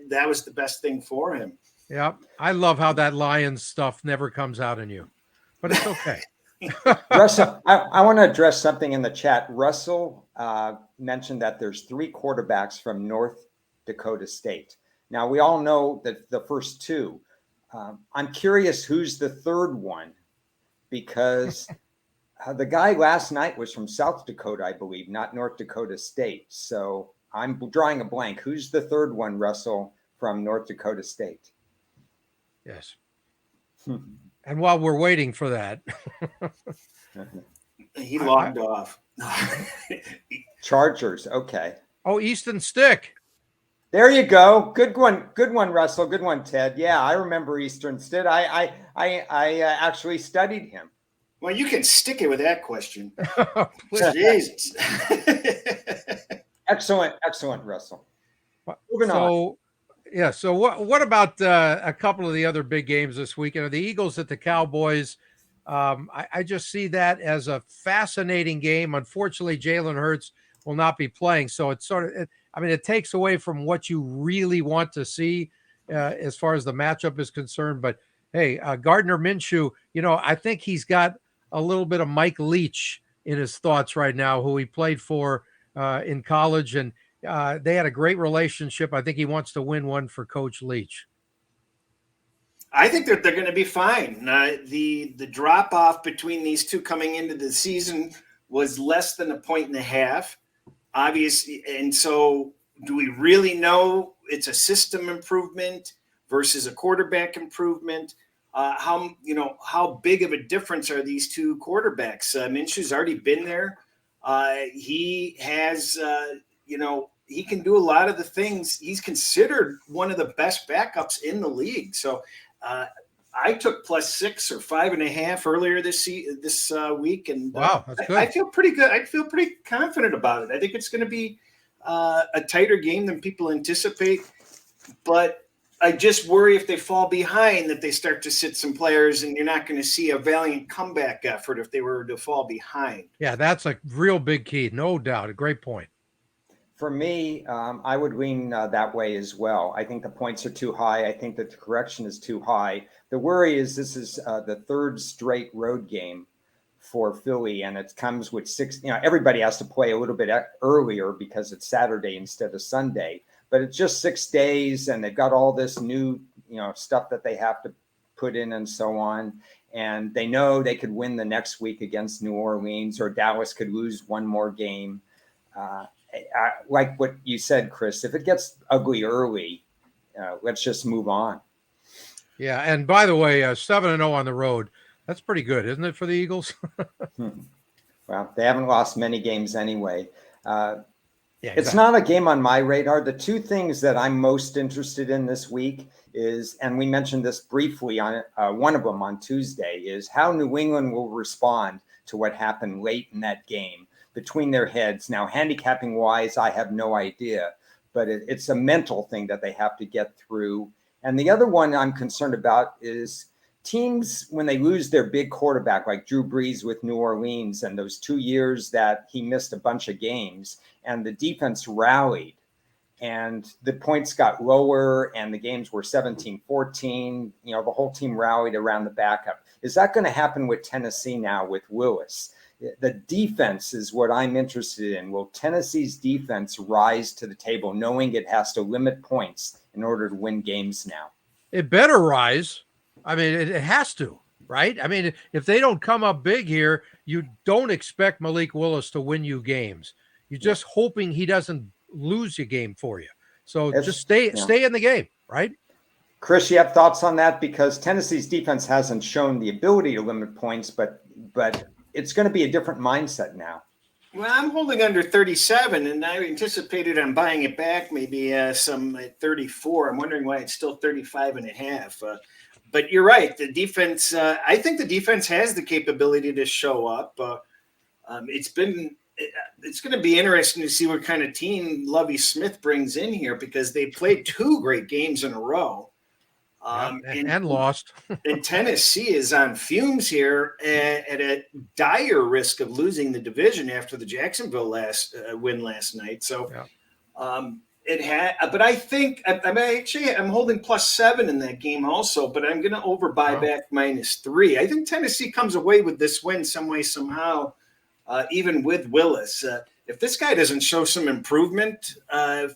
that was the best thing for him. Yeah. I love how that Lions stuff never comes out in you, but it's okay. Russell, I want to address something in the chat. Russell mentioned that there's 3 quarterbacks from North Dakota State. Now, we all know that the first 2. I'm curious who's the third one, because the guy last night was from South Dakota, I believe, not North Dakota State. So I'm drawing a blank. Who's the third one, Russell, from North Dakota State? Yes. And while we're waiting for that, he logged off. Chargers. Okay. Oh, Easton Stick. There you go. Good one, Russell. Good one, Ted. Yeah, I remember Eastern Stitt. I actually studied him. Well, you can stick it with that question. Jesus. Excellent, Russell. Moving on. Yeah. So what about a couple of the other big games this weekend? The Eagles at the Cowboys. I just see that as a fascinating game. Unfortunately, Jalen Hurts will not be playing, so it's it takes away from what you really want to see as far as the matchup is concerned. But hey, Gardner Minshew, I think he's got a little bit of Mike Leach in his thoughts right now, who he played for in college, and they had a great relationship. I think he wants to win one for Coach Leach. I think that they're going to be fine. The drop off between these two coming into the season was less than 1.5 points, obviously. And so, do we really know it's a system improvement versus a quarterback improvement? How big of a difference are these two quarterbacks? Minshew's already been there. He has, he can do a lot of the things. He's considered one of the best backups in the league. So I took +6 or 5.5 earlier this week, and wow, that's good. I feel pretty good. I feel pretty confident about it. I think it's going to be a tighter game than people anticipate, but I just worry if they fall behind that they start to sit some players, and you're not going to see a valiant comeback effort if they were to fall behind. Yeah, that's a real big key, no doubt. A great point. For me, I would lean that way as well. I think the points are too high. I think that the correction is too high. The worry is this is the 3rd straight road game for Philly, and it comes with 6. Everybody has to play a little bit earlier because it's Saturday instead of Sunday. But it's just 6 days, and they've got all this new, stuff that they have to put in and so on. And they know they could win the next week against New Orleans, or Dallas could lose one more game. Like what you said, Chris, if it gets ugly early, let's just move on. Yeah. And by the way, 7-0 on the road. That's pretty good, isn't it, for the Eagles? Well, they haven't lost many games anyway. Yeah, It's not a game on my radar. The 2 things that I'm most interested in this week is, and we mentioned this briefly on one of them on Tuesday, is how New England will respond to what happened late in that game between their heads. Now, handicapping wise, I have no idea, but it's a mental thing that they have to get through. And the other one I'm concerned about is teams, when they lose their big quarterback, like Drew Brees with New Orleans, and those 2 years that he missed a bunch of games, and the defense rallied, and the points got lower, and the games were 17-14. The whole team rallied around the backup. Is that going to happen with Tennessee now with Willis? The defense is what I'm interested in. Will Tennessee's defense rise to the table, knowing it has to limit points in order to win games now? It better rise. I mean, it has to, right? I mean, if they don't come up big here, you don't expect Malik Willis to win you games. You're just hoping he doesn't lose your game for you. So just stay in the game, right? Chris, you have thoughts on that? Because Tennessee's defense hasn't shown the ability to limit points, but it's going to be a different mindset now. Well, I'm holding under 37, and I anticipated on buying it back maybe some at 34. I'm wondering why it's still 35 and a half. But you're right. The defense, I think the defense has the capability to show up. It's going to be interesting to see what kind of team Lovie Smith brings in here, because they played 2 great games in a row. And lost. And Tennessee is on fumes here at a dire risk of losing the division after the Jacksonville win last night. So but I think I'm holding +7 in that game also, but I'm going to overbuy back -3. I think Tennessee comes away with this win some way, somehow, even with Willis. If this guy doesn't show some improvement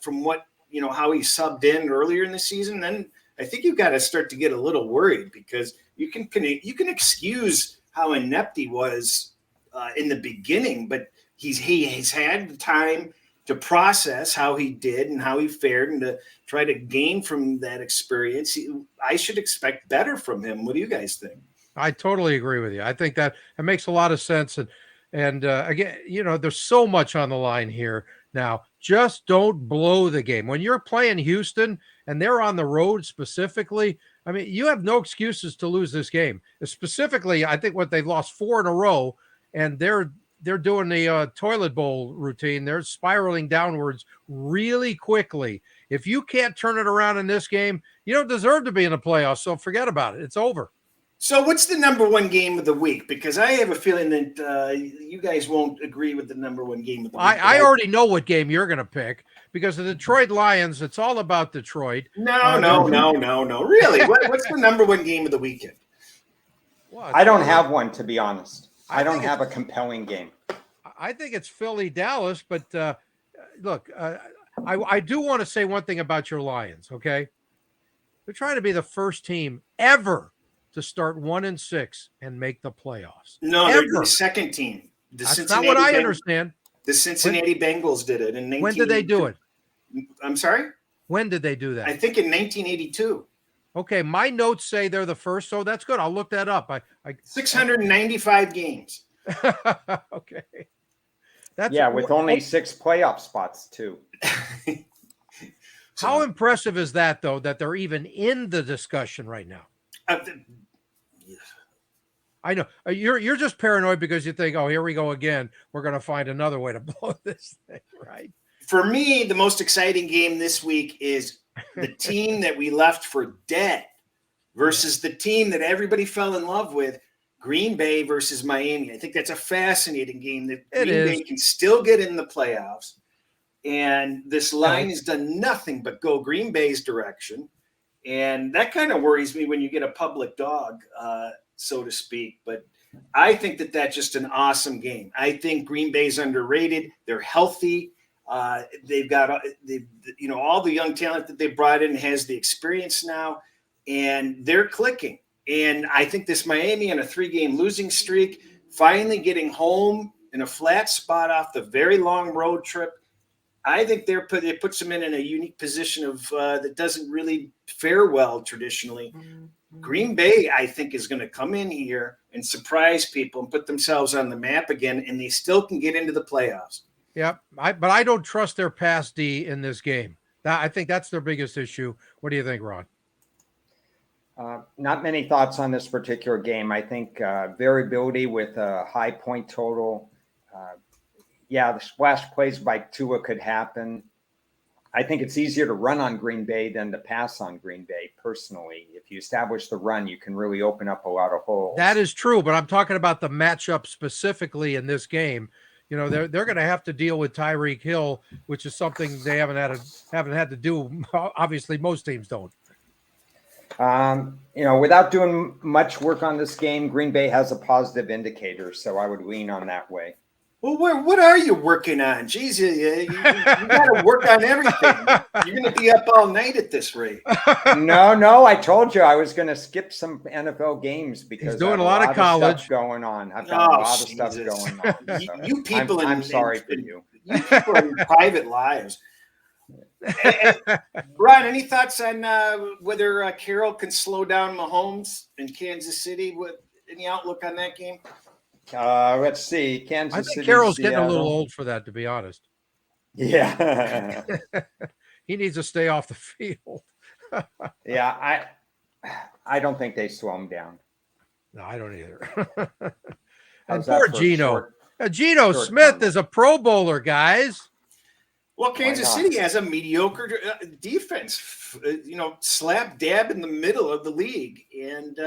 from what, how he subbed in earlier in the season, then I think you've got to start to get a little worried, because you can excuse how inept he was in the beginning, but he's had the time to process how he did and how he fared, and to try to gain from that experience. I should expect better from him. What do you guys think? I totally agree with you. I think that it makes a lot of sense. And again, there's so much on the line here now. Just don't blow the game. When you're playing Houston and they're on the road specifically, I mean, you have no excuses to lose this game. Specifically, I think they've lost 4 in a row, and they're doing the toilet bowl routine. They're spiraling downwards really quickly. If you can't turn it around in this game, you don't deserve to be in the playoffs. So forget about it. It's over. So what's the number 1 game of the week? Because I have a feeling that you guys won't agree with the number 1 game of the week. I already know what game you're going to pick, because the Detroit Lions, it's all about Detroit. No. Really? What's the number 1 game of the weekend? Well, I don't have one, to be honest. I don't have a compelling game. I think it's Philly-Dallas, but look, I do want to say one thing about your Lions, okay? They're trying to be the first team ever to start 1-6 and make the playoffs. No, they're the second team. That's not what I understand. The Cincinnati Bengals did it in 1982. When did they do it? I'm sorry? When did they do that? I think in 1982. Okay, my notes say they're the first, so that's good. I'll look that up. 695 games. Okay. With only 6 playoff spots too. How impressive is that, though, that they're even in the discussion right now? I know you're just paranoid because you think, oh, here we go again. We're going to find another way to blow this thing, right? For me, the most exciting game this week is the team that we left for dead versus the team that everybody fell in love with, Green Bay versus Miami. I think that's a fascinating game that Green Bay can still get in the playoffs. And this line has done nothing but go Green Bay's direction. And that kind of worries me when you get a public dog, so to speak. But I think that that's just an awesome game. I think Green Bay's underrated. They're healthy. They've got all the young talent that they brought in has the experience now, and they're clicking. And I think this Miami on a 3-game losing streak, finally getting home in a flat spot off the very long road trip, I think it puts them in a unique position of that doesn't really fare well traditionally. Green Bay, I think, is going to come in here and surprise people and put themselves on the map again, and they still can get into the playoffs. Yeah, but I don't trust their pass D in this game. I think that's their biggest issue. What do you think, Ron? Not many thoughts on this particular game. I think variability with a high point total. The splash plays by Tua could happen. I think it's easier to run on Green Bay than to pass on Green Bay, personally. If you establish the run, you can really open up a lot of holes. That is true, but I'm talking about the matchup specifically in this game. They're going to have to deal with Tyreek Hill, which is something they haven't had to do. Obviously, most teams don't. Without doing much work on this game, Green Bay has a positive indicator, so I would lean on that way. Well, what are you working on? Jeez, you got to work on everything. You're going to be up all night at this rate. No, I told you I was going to skip some NFL games because he's doing I have a lot of college stuff going on. I've got a lot of stuff going on. So you people, I'm sorry for you. You people in private lives. And, Ron, any thoughts on whether Carroll can slow down Mahomes in Kansas City? Any outlook on that game? Let's see. Kansas City. I think Carroll's getting a little old for that, to be honest. Yeah. He needs to stay off the field. Yeah, I don't think they slow him down. No, I don't either. And How's that poor for a Geno. Geno Smith comment? is a Pro Bowler, guys. Well, Kansas City has a mediocre defense, slap dab in the middle of the league. And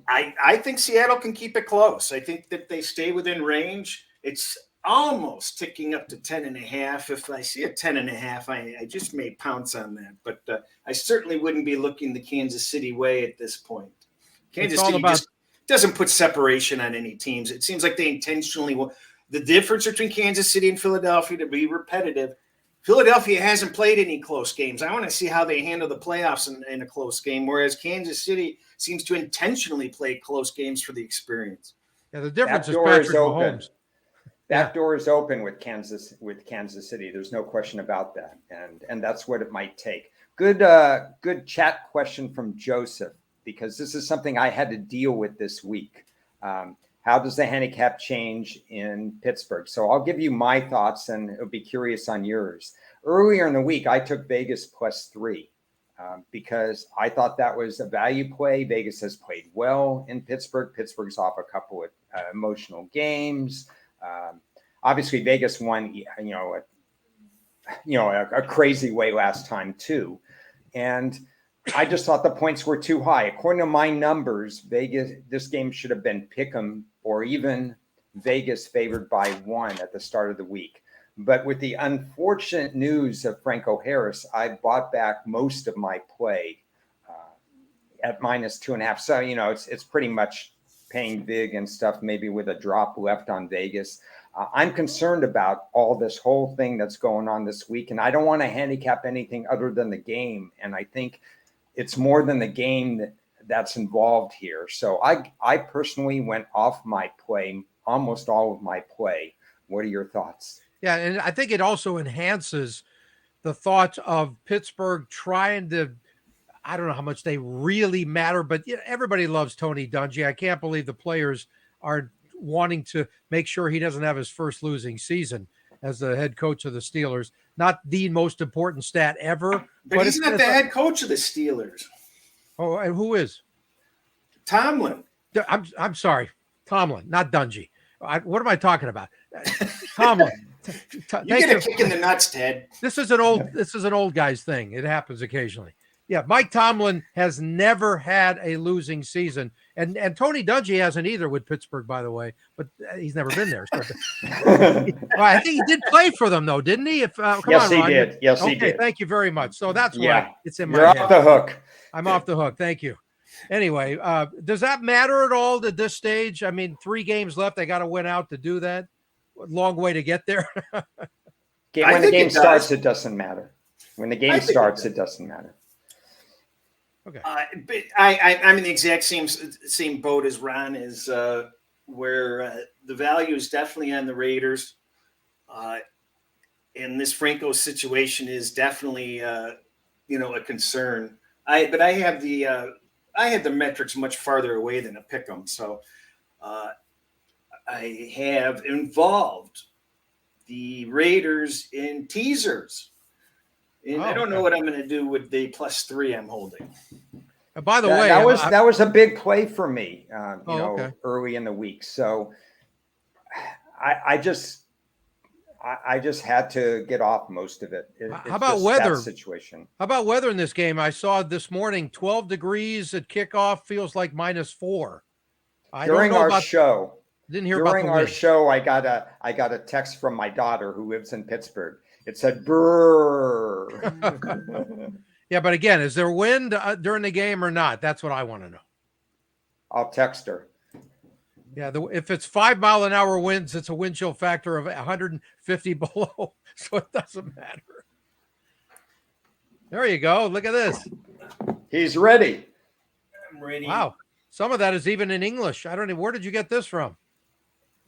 I think Seattle can keep it close. I think that they stay within range. It's almost ticking up to 10.5. If I see a 10.5, I just may pounce on that. But I certainly wouldn't be looking the Kansas City way at this point. Kansas City just doesn't put separation on any teams. It seems like they intentionally will. The difference between Kansas City and Philadelphia, to be repetitive, Philadelphia hasn't played any close games. I want to see how they handle the playoffs in a close game, whereas Kansas City seems to intentionally play close games for the experience. Yeah, the difference is Patrick Mahomes. That door is open with Kansas City. There's no question about that, and that's what it might take. Good chat question from Joseph, because this is something I had to deal with this week. How does the handicap change in Pittsburgh? So I'll give you my thoughts, and I'll be curious on yours. Earlier in the week, I took Vegas +3 because I thought that was a value play. Vegas has played well in Pittsburgh. Pittsburgh's off a couple of emotional games. Obviously, Vegas won, a crazy way last time too, and I just thought the points were too high. According to my numbers, Vegas, this game should have been pick'em or even Vegas favored by 1 at the start of the week. But with the unfortunate news of Franco Harris, I bought back most of my play at -2.5. So, it's pretty much paying big and stuff, maybe with a drop left on Vegas. I'm concerned about all this whole thing that's going on this week, and I don't want to handicap anything other than the game. And I think it's more than the game that's involved here. So I personally went off my play, almost all of my play. What are your thoughts? Yeah, and I think it also enhances the thought of Pittsburgh trying to, I don't know how much they really matter, but everybody loves Tony Dungy. I can't believe the players are wanting to make sure he doesn't have his first losing season as the head coach of the Steelers. Not the most important stat ever. But he's not the head coach of the Steelers. Oh, and who is? Tomlin. I'm sorry. Tomlin, not Dungy. What am I talking about? Tomlin. You get a kick in the nuts, Ted. This is an old guy's thing. It happens occasionally. Yeah, Mike Tomlin has never had a losing season, and Tony Dungy hasn't either with Pittsburgh, by the way. But he's never been there. So. Well, I think he did play for them, though, didn't he? Yes, he did. Yes, he did. Thank you very much. So that's why it's in my head. You're off the hook. I'm off the hook. Thank you. Anyway, does that matter at all at this stage? I mean, 3 games left. They got to win out to do that. Long way to get there. When the game starts, it doesn't matter. When the game starts, it doesn't matter. Okay. But I'm in the exact same boat as Ron is, where the value is definitely on the Raiders, and this Franco situation is definitely a concern. I have the metrics much farther away than a pick'em, so I have involved the Raiders in teasers. And I don't know what I'm going to do with the +3 I'm holding. By the way, that was a big play for me, early in the week. So I just had to get off most of it. How about weather situation? How about weather in this game? I saw this morning 12 degrees at kickoff, feels like -4. During our show, I got a text from my daughter who lives in Pittsburgh. It said "brrr." Yeah, but again, is there wind during the game or not? That's what I want to know. I'll text her. Yeah, if it's 5-mile-an-hour winds, it's a wind chill factor of 150 below, so it doesn't matter. There you go. Look at this. He's ready. I'm ready. Wow. Some of that is even in English. I don't know. Where did you get this from?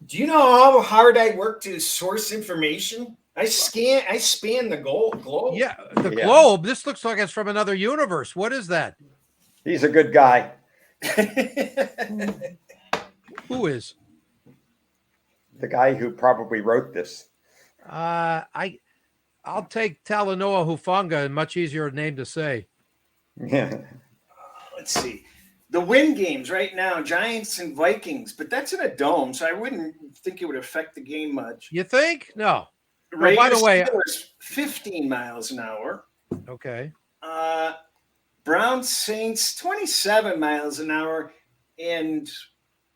Do you know how hard I work to source information? I span the globe. Yeah, the globe. This looks like it's from another universe. What is that? He's a good guy. Who is? The guy who probably wrote this. I'll take Talanoa Hufanga, a much easier name to say. Yeah. Let's see. The win games right now, Giants and Vikings, but that's in a dome, so I wouldn't think it would affect the game much. You think? No. Raiders, by the way, Steelers, 15 miles an hour. Okay. Browns Saints, 27 miles an hour and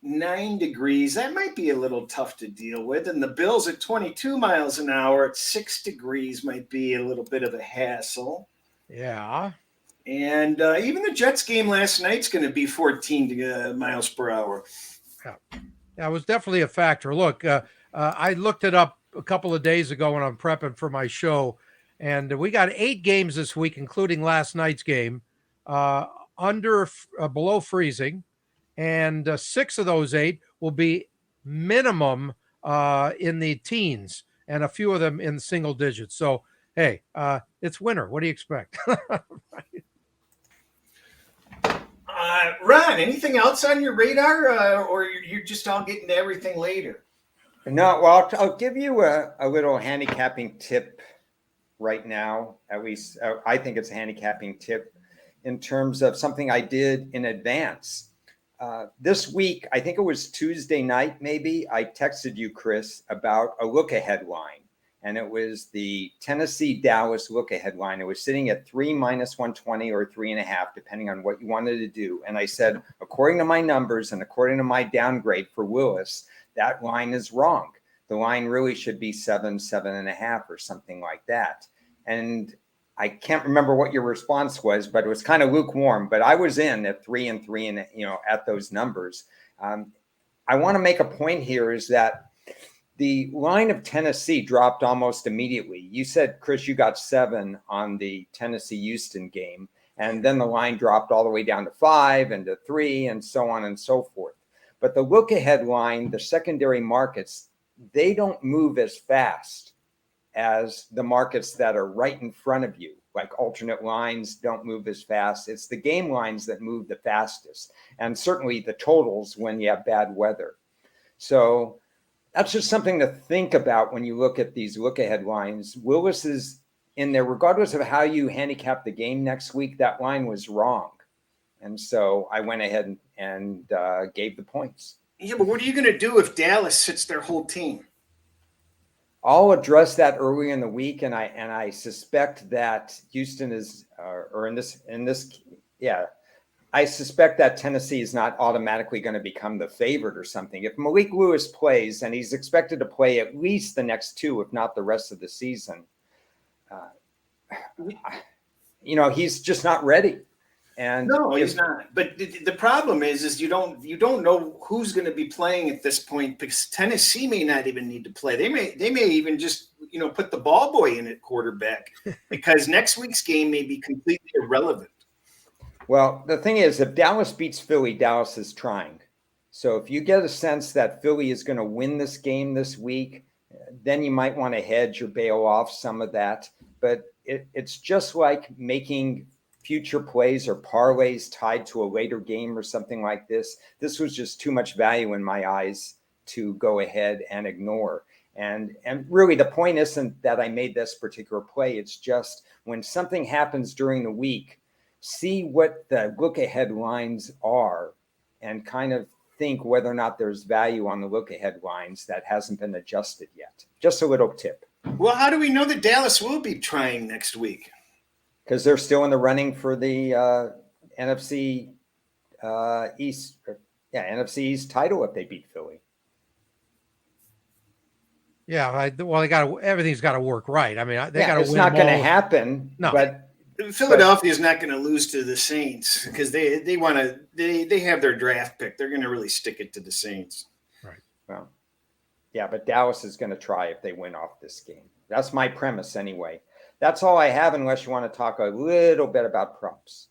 9 degrees. That might be a little tough to deal with. And the Bills at 22 miles an hour at 6 degrees might be a little bit of a hassle. Yeah. And even the Jets game last night's going to be 14 miles per hour. Yeah, it was definitely a factor. Look, I looked it up a couple of days ago when I'm prepping for my show, and we got 8 games this week, including last night's game, below freezing, and 6 of those 8 will be minimum in the teens, and a few of them in single digits. So, hey, it's winter. What do you expect? Ron, anything else on your radar, or you're just all getting to everything later? No, well, I'll give you a little handicapping tip right now. At least I think it's a handicapping tip in terms of something I did in advance. This week, I think it was Tuesday night, maybe, I texted you, Chris, about a look-ahead line. And it was the Tennessee-Dallas look-ahead line. It was sitting at 3 minus 120 or 3.5, depending on what you wanted to do. And I said, according to my numbers and according to my downgrade for Willis, that line is wrong. The line really should be 7, 7.5 or something like that. And I can't remember what your response was, but it was kind of lukewarm. But I was in at 3 and 3 and, at those numbers. I want to make a point here is that the line of Tennessee dropped almost immediately. You said, Chris, you got 7 on the Tennessee-Houston game, and then the line dropped all the way down to 5 and to 3 and so on and so forth. But the look-ahead line, the secondary markets, they don't move as fast as the markets that are right in front of you. Like alternate lines don't move as fast. It's the game lines that move the fastest, and certainly the totals when you have bad weather. So that's just something to think about when you look at these look-ahead lines. Willis is in there, regardless of how you handicap the game next week, that line was wrong. And so I went ahead and gave the points. Yeah, but what are you going to do if Dallas sits their whole team? I'll address that early in the week, and I suspect that Houston is, I suspect that Tennessee is not automatically going to become the favorite or something. If Malik Lewis plays, and he's expected to play at least the next 2, if not the rest of the season, he's just not ready. And no, he's not. But the problem is you don't know who's going to be playing at this point, because Tennessee may not even need to play. They may even just put the ball boy in at quarterback because next week's game may be completely irrelevant. Well, the thing is, if Dallas beats Philly, Dallas is trying. So if you get a sense that Philly is going to win this game this week, then you might want to hedge or bail off some of that. But it's just like making future plays or parlays tied to a later game or something like this. This was just too much value in my eyes to go ahead and ignore. And really, the point isn't that I made this particular play. It's just when something happens during the week, see what the look-ahead lines are and kind of think whether or not there's value on the look-ahead lines that hasn't been adjusted yet. Just a little tip. Well, how do we know that Dallas will be trying next week? Because they're still in the running for the NFC East, NFC East title if they beat Philly. Yeah, everything's got to work right. I mean, they got to win. It's not going to happen. No. But Philadelphia is not going to lose to the Saints because they want to. They have their draft pick. They're going to really stick it to the Saints. Right. Well, yeah, but Dallas is going to try if they win off this game. That's my premise anyway. That's all I have, unless you want to talk a little bit about props.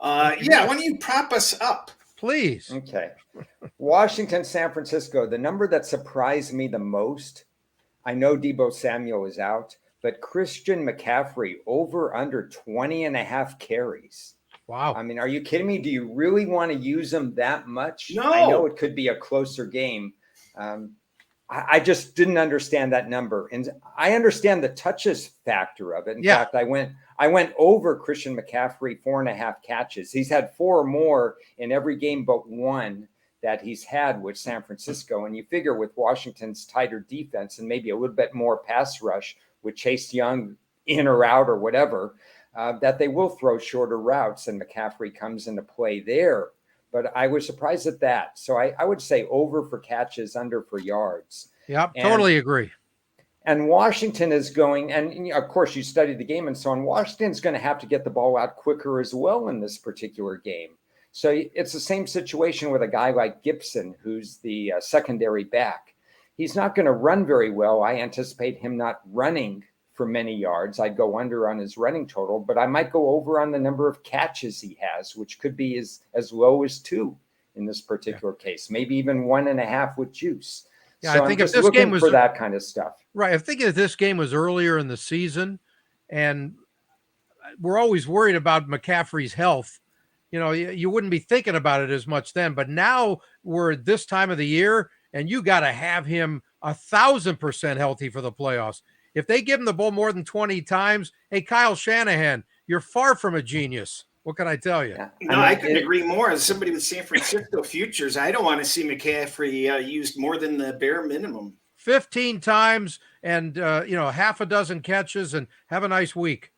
Yeah, why don't you prop us up? Please. Okay. Washington, San Francisco, the number that surprised me the most, I know Deebo Samuel is out, but Christian McCaffrey over under 20 and a half carries. Wow. I mean, are you kidding me? Do you really want to use him that much? No. I know it could be a closer game. I just didn't understand that number. And I understand the touches factor of it. In fact, I went over Christian McCaffrey 4.5 catches. He's had 4 or more in every game but one that he's had with San Francisco. And you figure with Washington's tighter defense and maybe a little bit more pass rush with Chase Young in or out or whatever, that they will throw shorter routes and McCaffrey comes into play there. But I was surprised at that. So I would say over for catches, under for yards. Yep, totally agree. And Washington is going, and of course you study the game and so on, Washington's going to have to get the ball out quicker as well in this particular game. So it's the same situation with a guy like Gibson, who's the secondary back. He's not going to run very well. I anticipate him not running for many yards. I'd go under on his running total, but I might go over on the number of catches he has, which could be as low as 2 in this particular case, maybe even 1.5 with juice. Yeah, so I think I'm if just this game looking was for that kind of stuff. Right. I think if this game was earlier in the season, and we're always worried about McCaffrey's health, you wouldn't be thinking about it as much then. But now we're at this time of the year, and you got to have him 1,000% healthy for the playoffs. If they give him the ball more than 20 times, hey, Kyle Shanahan, you're far from a genius. What can I tell you? Yeah. No, I couldn't agree more. As somebody with San Francisco futures, I don't want to see McCaffrey used more than the bare minimum. 15 times and, half a dozen catches, and have a nice week.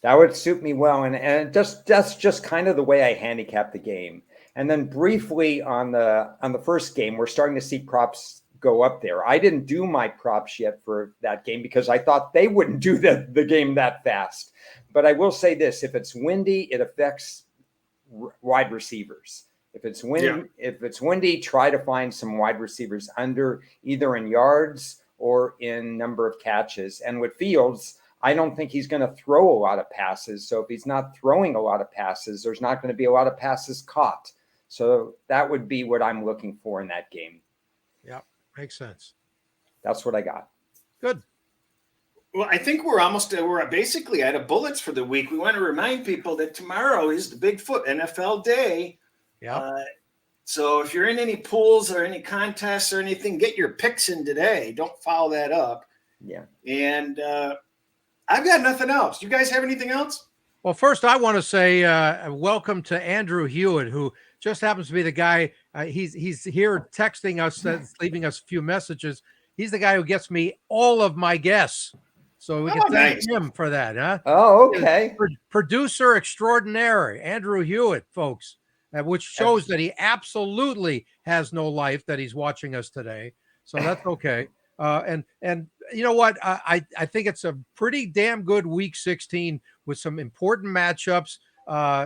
That would suit me well. And that's just kind of the way I handicap the game. And then briefly on the first game, we're starting to see props go up there. I didn't do my props yet for that game because I thought they wouldn't do the game that fast. But I will say this, if it's windy, it affects wide receivers. If it's windy, try to find some wide receivers under, either in yards or in number of catches. And with Fields, I don't think he's going to throw a lot of passes. So if he's not throwing a lot of passes, there's not going to be a lot of passes caught. So that would be what I'm looking for in that game. Yeah, makes sense. That's what I got. Good. Well, I think we're basically out of bullets for the week. We want to remind people that tomorrow is the Bigfoot NFL Day. Yeah. So if you're in any pools or any contests or anything, get your picks in today. Don't foul that up. Yeah. And I've got nothing else. You guys have anything else? Well, first I want to say welcome to Andrew Hewitt, who just happens to be the guy. He's here texting us, leaving us a few messages. He's the guy who gets me all of my guests. So we can thank him for that, huh? Oh, okay. Producer extraordinaire, Andrew Hewitt, folks, which shows that he absolutely has no life that he's watching us today. So that's okay. And you know what? I think it's a pretty damn good week 16 with some important matchups.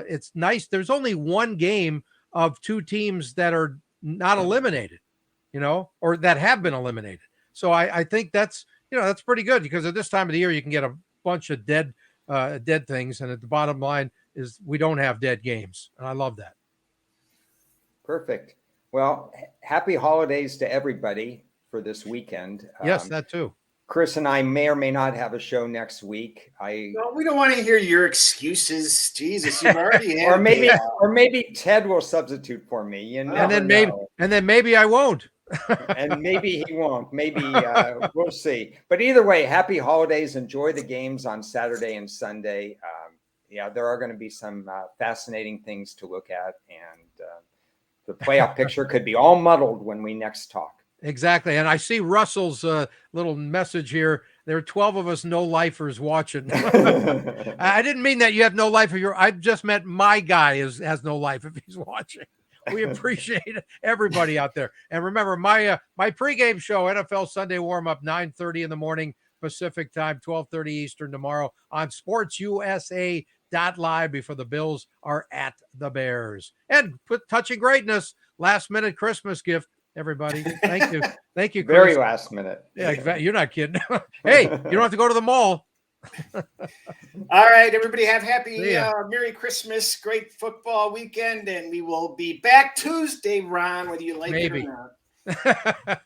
It's nice. There's only one game of 2 teams that are not eliminated, or that have been eliminated. So I think that's pretty good, because at this time of the year you can get a bunch of dead things, and at the bottom line is we don't have dead games, and I love that. Perfect. Well, happy holidays to everybody for this weekend. Yes, that too. Chris and I may or may not have a show next week. No, we don't want to hear your excuses. Jesus, you've already had or maybe Ted will substitute for me. And then maybe I won't. And maybe he won't. Maybe we'll see. But either way, happy holidays. Enjoy the games on Saturday and Sunday. There are going to be some fascinating things to look at, and the playoff picture could be all muddled when we next talk. Exactly. And I see Russell's little message here. There are 12 of us no-lifers watching. I didn't mean that you have no life. I just meant my guy has no life if he's watching. We appreciate everybody out there. And remember, my pregame show, NFL Sunday warm-up, 9:30 in the morning, Pacific time, 12:30 Eastern tomorrow on SportsUSA.live before the Bills are at the Bears. And touching greatness, last-minute Christmas gift, everybody. Thank you. Thank you, Chris. Very last minute. Yeah, you're not kidding. Hey, you don't have to go to the mall. All right, everybody, have happy See ya. Merry Christmas, great football weekend, and we will be back Tuesday, Ron, whether you like it Maybe. or not.